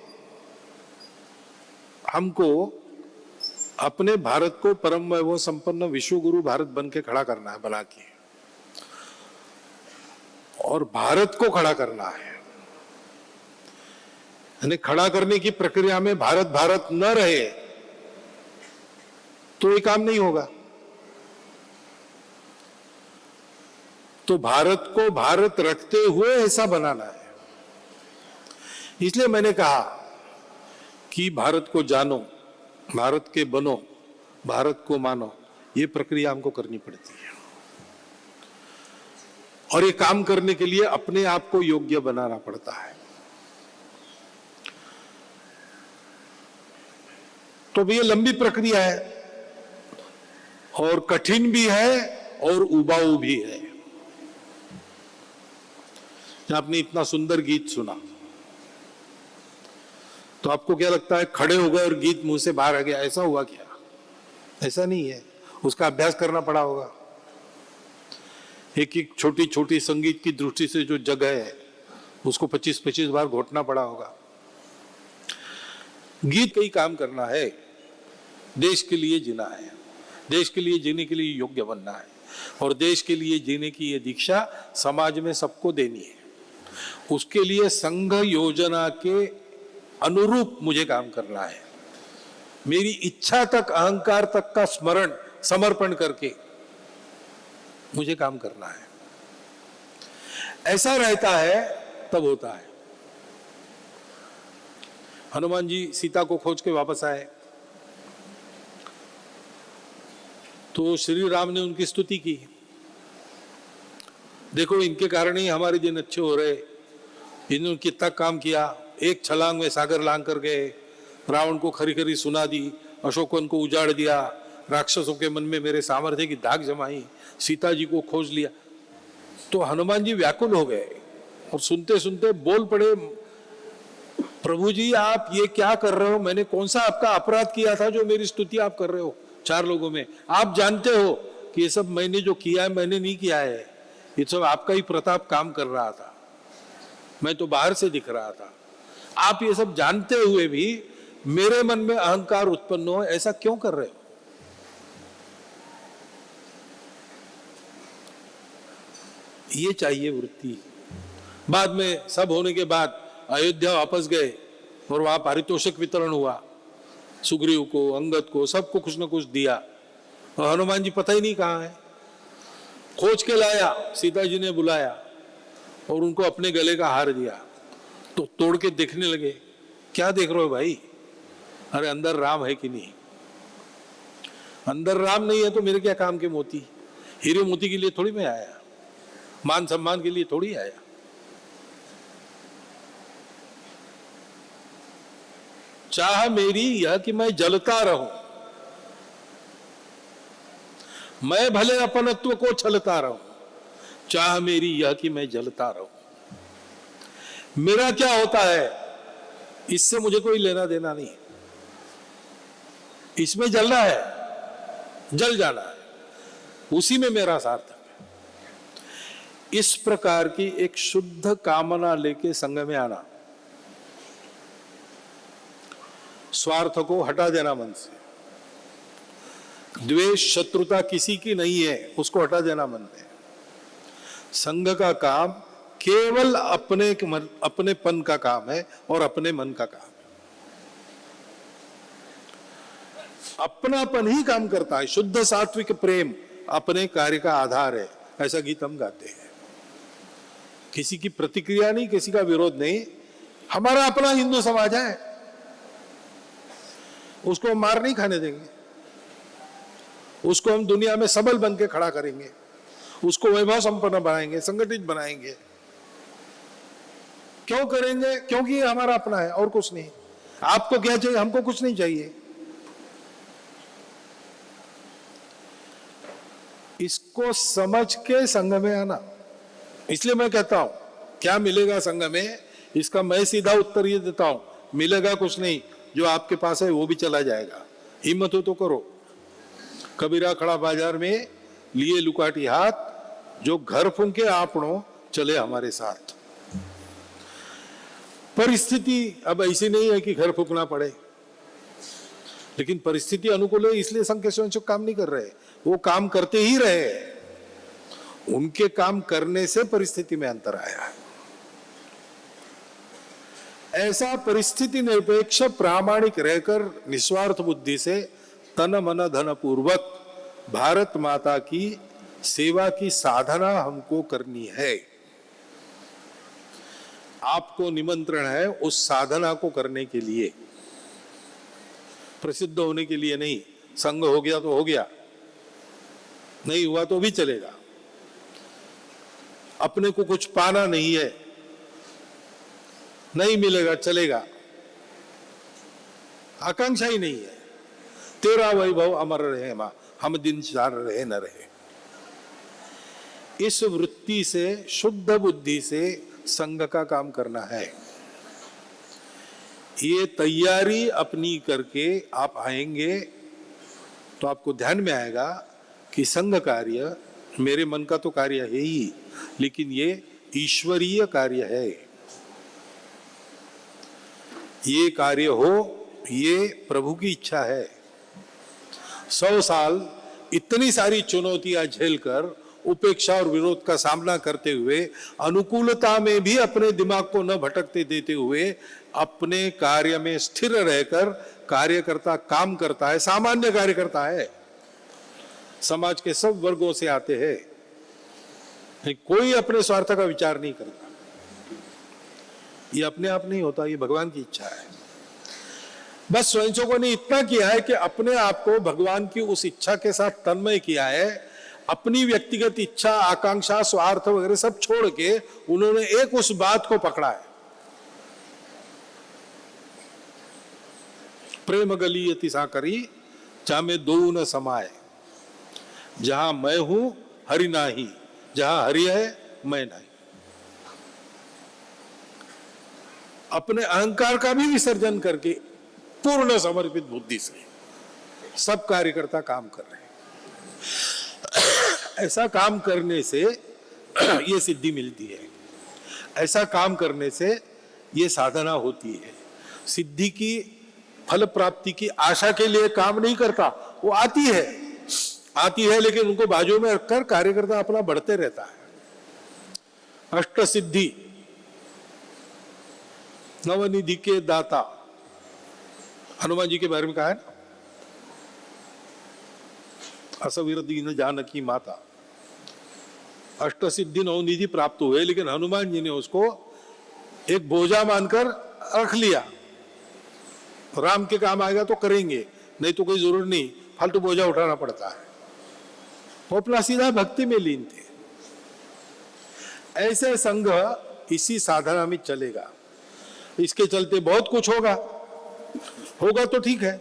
हमको अपने भारत को परम वैभव संपन्न विश्व गुरु भारत बन के खड़ा करना है, बना के, और भारत को खड़ा करना है। यानी खड़ा करने की प्रक्रिया में भारत भारत न रहे तो ये काम नहीं होगा। तो भारत को भारत रखते हुए ऐसा बनाना है। इसलिए मैंने कहा कि भारत को जानो, भारत के बनो, भारत को मानो, ये प्रक्रिया हमको करनी पड़ती है। और ये काम करने के लिए अपने आप को योग्य बनाना पड़ता है। तो ये लंबी प्रक्रिया है और कठिन भी है और उबाऊ भी है। आपने इतना सुंदर गीत सुना तो आपको क्या लगता है, खड़े हो गए और गीत मुंह से बाहर आ गया, ऐसा हुआ क्या? ऐसा नहीं है, उसका अभ्यास करना पड़ा होगा। एक एक छोटी छोटी संगीत की दृष्टि से जो जगह है उसको 25-25 बार घोटना पड़ा होगा। गीत का ही काम करना है, देश के लिए जीना है, देश के लिए जीने के लिए योग्य बनना है, और देश के लिए जीने की ये दीक्षा समाज में सबको देनी है। उसके लिए संघ योजना के अनुरूप मुझे काम करना है। मेरी इच्छा तक, अहंकार तक का समर्पण करके मुझे काम करना है। ऐसा रहता है तब होता है। हनुमान जी सीता को खोज के वापस आए तो श्री राम ने उनकी स्तुति की, देखो इनके कारण ही हमारे दिन अच्छे हो रहे, इन्होंने कितना काम किया, एक छलांग में सागर लांग कर गए, रावण को खरी खरी सुना दी, अशोकवन को उजाड़ दिया, राक्षसों के मन में मेरे सामर्थ्य की दाग जमाई, सीता जी को खोज लिया। तो हनुमान जी व्याकुल हो गए और सुनते सुनते बोल पड़े, प्रभु जी आप ये क्या कर रहे हो? मैंने कौन सा आपका अपराध किया था जो मेरी स्तुति आप कर रहे हो 4 लोगों में? आप जानते हो कि ये सब मैंने जो किया है मैंने नहीं किया है, ये सब आपका ही प्रताप काम कर रहा था, मैं तो बाहर से दिख रहा था। आप ये सब जानते हुए भी मेरे मन में अहंकार उत्पन्न हो, ऐसा क्यों कर रहे हो? ये चाहिए वृत्ति। बाद में सब होने के बाद अयोध्या वापस गए और वहां पारितोषिक वितरण हुआ, सुग्रीव को, अंगद को, सबको कुछ न कुछ दिया, और हनुमान जी पता ही नहीं कहां है। खोज के लाया, सीता जी ने बुलाया और उनको अपने गले का हार दिया। तो तोड़ के देखने लगे, क्या देख रहे हो भाई? अरे अंदर राम है कि नहीं? अंदर राम नहीं है तो मेरे क्या काम के मोती? हीरे मोती के लिए थोड़ी मैं आया, मान सम्मान के लिए थोड़ी आया। चाह मेरी यह कि मैं जलता रहूं, मैं भले अपनत्व को छलता रहूं, चाह मेरी यह कि मैं जलता रहूं। मेरा क्या होता है इससे मुझे कोई लेना देना नहीं, इसमें जलना है, जल जाना है, उसी में मेरा सार्थक है। इस प्रकार की एक शुद्ध कामना लेके संग में आना, स्वार्थ को हटा देना मन से, द्वेष शत्रुता किसी की नहीं है उसको हटा देना मन में। संघ का काम केवल अपनेपन का काम है और अपने मन का काम है। अपनापन ही काम करता है। शुद्ध सात्विक प्रेम अपने कार्य का आधार है, ऐसा गीत हम गाते हैं। किसी की प्रतिक्रिया नहीं, किसी का विरोध नहीं। हमारा अपना हिंदू समाज है, उसको हम मार नहीं खाने देंगे, उसको हम दुनिया में सबल बन के खड़ा करेंगे, उसको वैभव संपन्न बनाएंगे, संगठित बनाएंगे। क्यों करेंगे? क्योंकि ये हमारा अपना है और कुछ नहीं। आपको क्या चाहिए? हमको कुछ नहीं चाहिए। इसको समझ के संघ में आना। इसलिए मैं कहता हूं क्या मिलेगा संघ में, इसका मैं सीधा उत्तर ये देता हूं, मिलेगा कुछ नहीं, जो आपके पास है वो भी चला जाएगा। हिम्मत हो तो करो। कबीरा खड़ा बाजार में लिए लुकाटी हाथ, जो घर फूंके आपनो चले हमारे साथ। परिस्थिति अब ऐसी नहीं है कि घर फूंकना पड़े, लेकिन परिस्थिति अनुकूल है, इसलिए संघ के स्वयंसेवक काम नहीं कर रहे, वो काम करते ही रहे। उनके काम करने से परिस्थिति में अंतर आया है। ऐसा परिस्थिति निरपेक्ष प्रामाणिक रहकर निस्वार्थ बुद्धि से तन मन धन पूर्वक भारत माता की सेवा की साधना हमको करनी है। आपको निमंत्रण है उस साधना को करने के लिए, प्रसिद्ध होने के लिए नहीं। संघ हो गया तो हो गया, नहीं हुआ तो भी चलेगा। अपने को कुछ पाना नहीं है, नहीं मिलेगा चलेगा, आकांक्षा ही नहीं है। तेरा वैभव अमर रहे मां, हम दिन चार रहे न रहे। इस वृत्ति से, शुद्ध बुद्धि से संघ का काम करना है। ये तैयारी अपनी करके आप आएंगे तो आपको ध्यान में आएगा कि संघ कार्य मेरे मन का तो कार्य है ही, लेकिन ये ईश्वरीय कार्य है। ये कार्य हो, ये प्रभु की इच्छा है। 100 साल इतनी सारी चुनौतियां झेलकर, उपेक्षा और विरोध का सामना करते हुए, अनुकूलता में भी अपने दिमाग को न भटकते देते हुए, अपने कार्य में स्थिर रहकर कार्यकर्ता काम करता है। सामान्य कार्यकर्ता है, समाज के सब वर्गों से आते हैं, कोई अपने स्वार्थ का विचार नहीं करता। ये अपने आप नहीं होता, ये भगवान की इच्छा है। बस स्वयंसेवकों ने इतना किया है कि अपने आप को भगवान की उस इच्छा के साथ तन्मय किया है। अपनी व्यक्तिगत इच्छा, आकांक्षा, स्वार्थ वगैरह सब छोड़ के उन्होंने एक उस बात को पकड़ा है, प्रेम गली यति साकरी जहां में दो न समाये, जहां मैं हूं हरि नाही, जहां हरि है मैं नहीं। अपने अहंकार का भी विसर्जन करके पूर्ण समर्पित बुद्धि से सब कार्यकर्ता काम कर रहे हैं। ऐसा काम करने से ये सिद्धि मिलती है, ऐसा काम करने से ये साधना होती है। सिद्धि की, फल प्राप्ति की आशा के लिए काम नहीं करता, वो आती है, लेकिन उनको बाजू में रखकर कार्यकर्ता अपना बढ़ते रहता है। अष्ट सिद्धि, नवनिधि के दाता, हनुमान जी के बारे में कहा है ना, असवीर दीन जानकी माता। अष्ट सिद्धि नवनिधि प्राप्त हुए, लेकिन हनुमान जी ने उसको एक बोझा मानकर रख लिया। राम के काम आएगा तो करेंगे, नहीं तो कोई जरूर नहीं, फालतू बोझा उठाना पड़ता है। वो अपना सीधा भक्ति में लीन थे। ऐसे संघ इसी साधना में चलेगा। इसके चलते बहुत कुछ होगा तो ठीक है।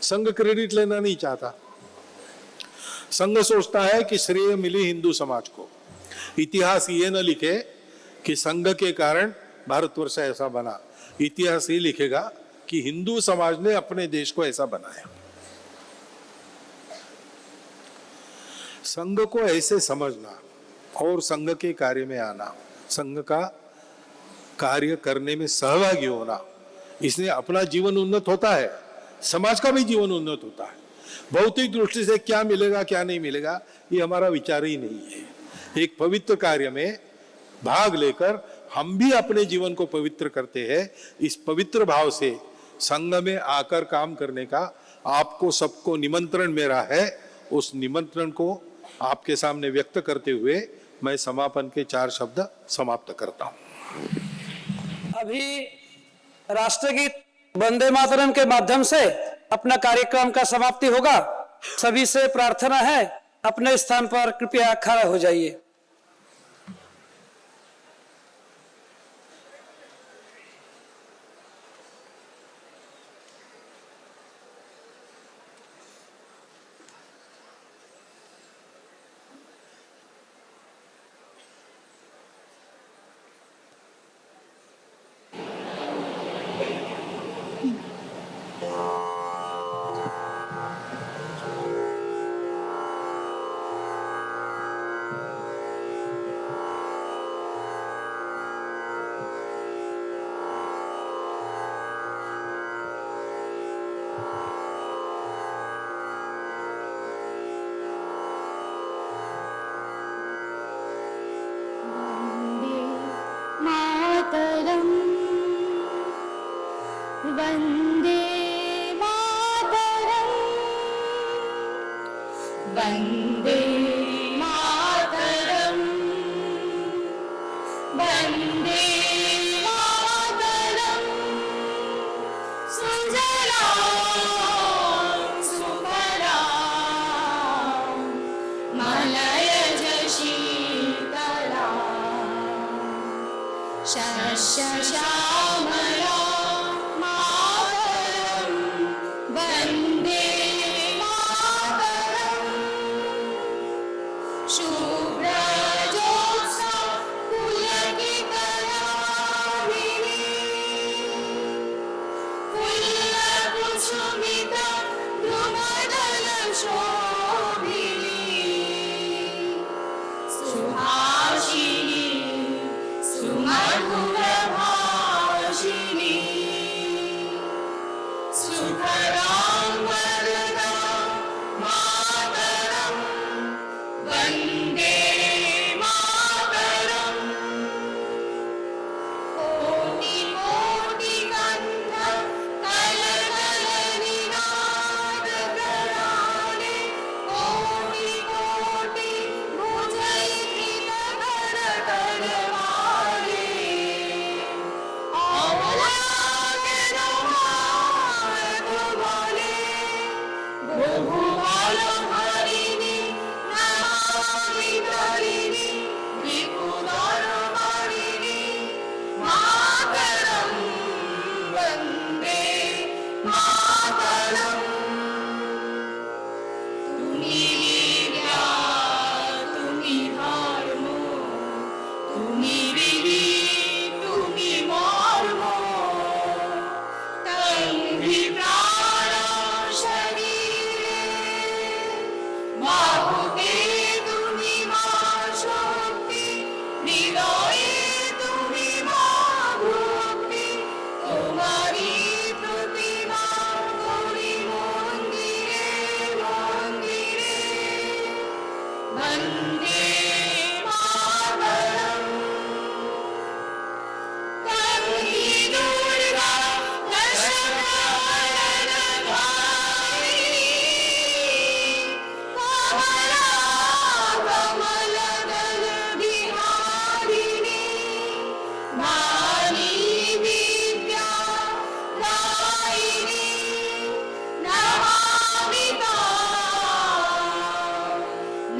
संघ क्रेडिट लेना नहीं चाहता। संघ सोचता है कि श्रेय मिले हिंदू समाज को। इतिहास ये न लिखे कि संघ के कारण भारतवर्ष ऐसा बना, इतिहास ये लिखेगा कि हिंदू समाज ने अपने देश को ऐसा बनाया। संघ को ऐसे समझना और संघ के कार्य में आना, संघ का कार्य करने में सहभागी होना, इसने अपना जीवन उन्नत होता है, समाज का भी जीवन उन्नत होता है। भौतिक दृष्टि से क्या मिलेगा क्या नहीं मिलेगा ये हमारा विचार ही नहीं है। एक पवित्र कार्य में भाग लेकर हम भी अपने जीवन को पवित्र करते हैं। इस पवित्र भाव से संघ में आकर काम करने का आपको सबको निमंत्रण मेरा है। उस निमंत्रण को आपके सामने व्यक्त करते हुए मैं समापन के 4 शब्द समाप्त करता हूं। अभी राष्ट्रगीत वंदे मातरम के माध्यम से अपना कार्यक्रम का समाप्ति होगा। सभी से प्रार्थना है, अपने स्थान पर कृपया खड़ा हो जाइए। वन्दे मातरम् वन्दे मातरम् वन्दे मातरम् सुजलां सुफलां मलयज शीतलां शस्यश्यामलां वन्दे मातरम् शुभ्रज्योत्स्ना पुलकितयामिनी फुल्लकुसुमिता द्रुमदलशोभिनी सुहासिनी सुमधुरभाषिणी सुखदां वरदां मातरं वन्दे मातरम् कोटि कोटि गन्ध कलकलनिनाद प्रणाले कोटि कोटि भुजैर्कृत करतलवाले बहुभालहरिणि नमामि धरिणि विपुदरमणिनि मातरं वन्दे मातरम् তুমি বিদ্যা তুমি ধর্ম তুমি বিধি তুমি মর্ম তন্বি প্রাণ শরীরে বাহুতে তুমি মা শক্তি হৃদয়ে তুমি মা ভক্তি তোমারই প্রতিমা করি মন্দিরে মন্দিরে वन्दे मातरम् कन्हि दुर्गा दशकमलधारिणी कमला कमलदलविहारिणी वाणी विद्या दायिनी नमामि तां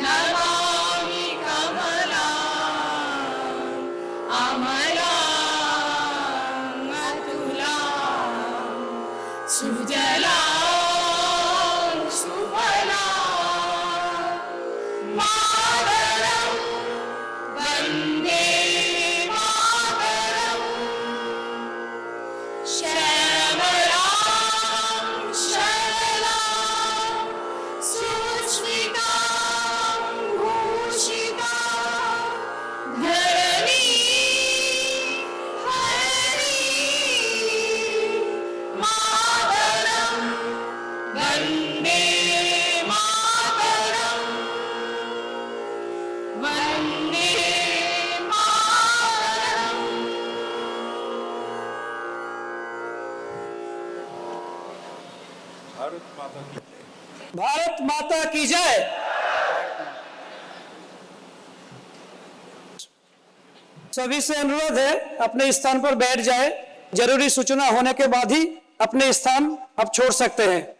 नमामि कमलाम् अमलाम् अतुलाम् सुजलां सुफलां मातरं वन्दे मातरम् श्यामलां शरलां सुस्मितां भूषितां धरणी हरिणी मातरं वन्दे मातरम् वन्दे मातरम् भारत माता की जय। भारत माता की जय। सभी से अनुरोध है अपने स्थान पर बैठ जाए। जरूरी सूचना होने के बाद ही अपने स्थान अब छोड़ सकते हैं।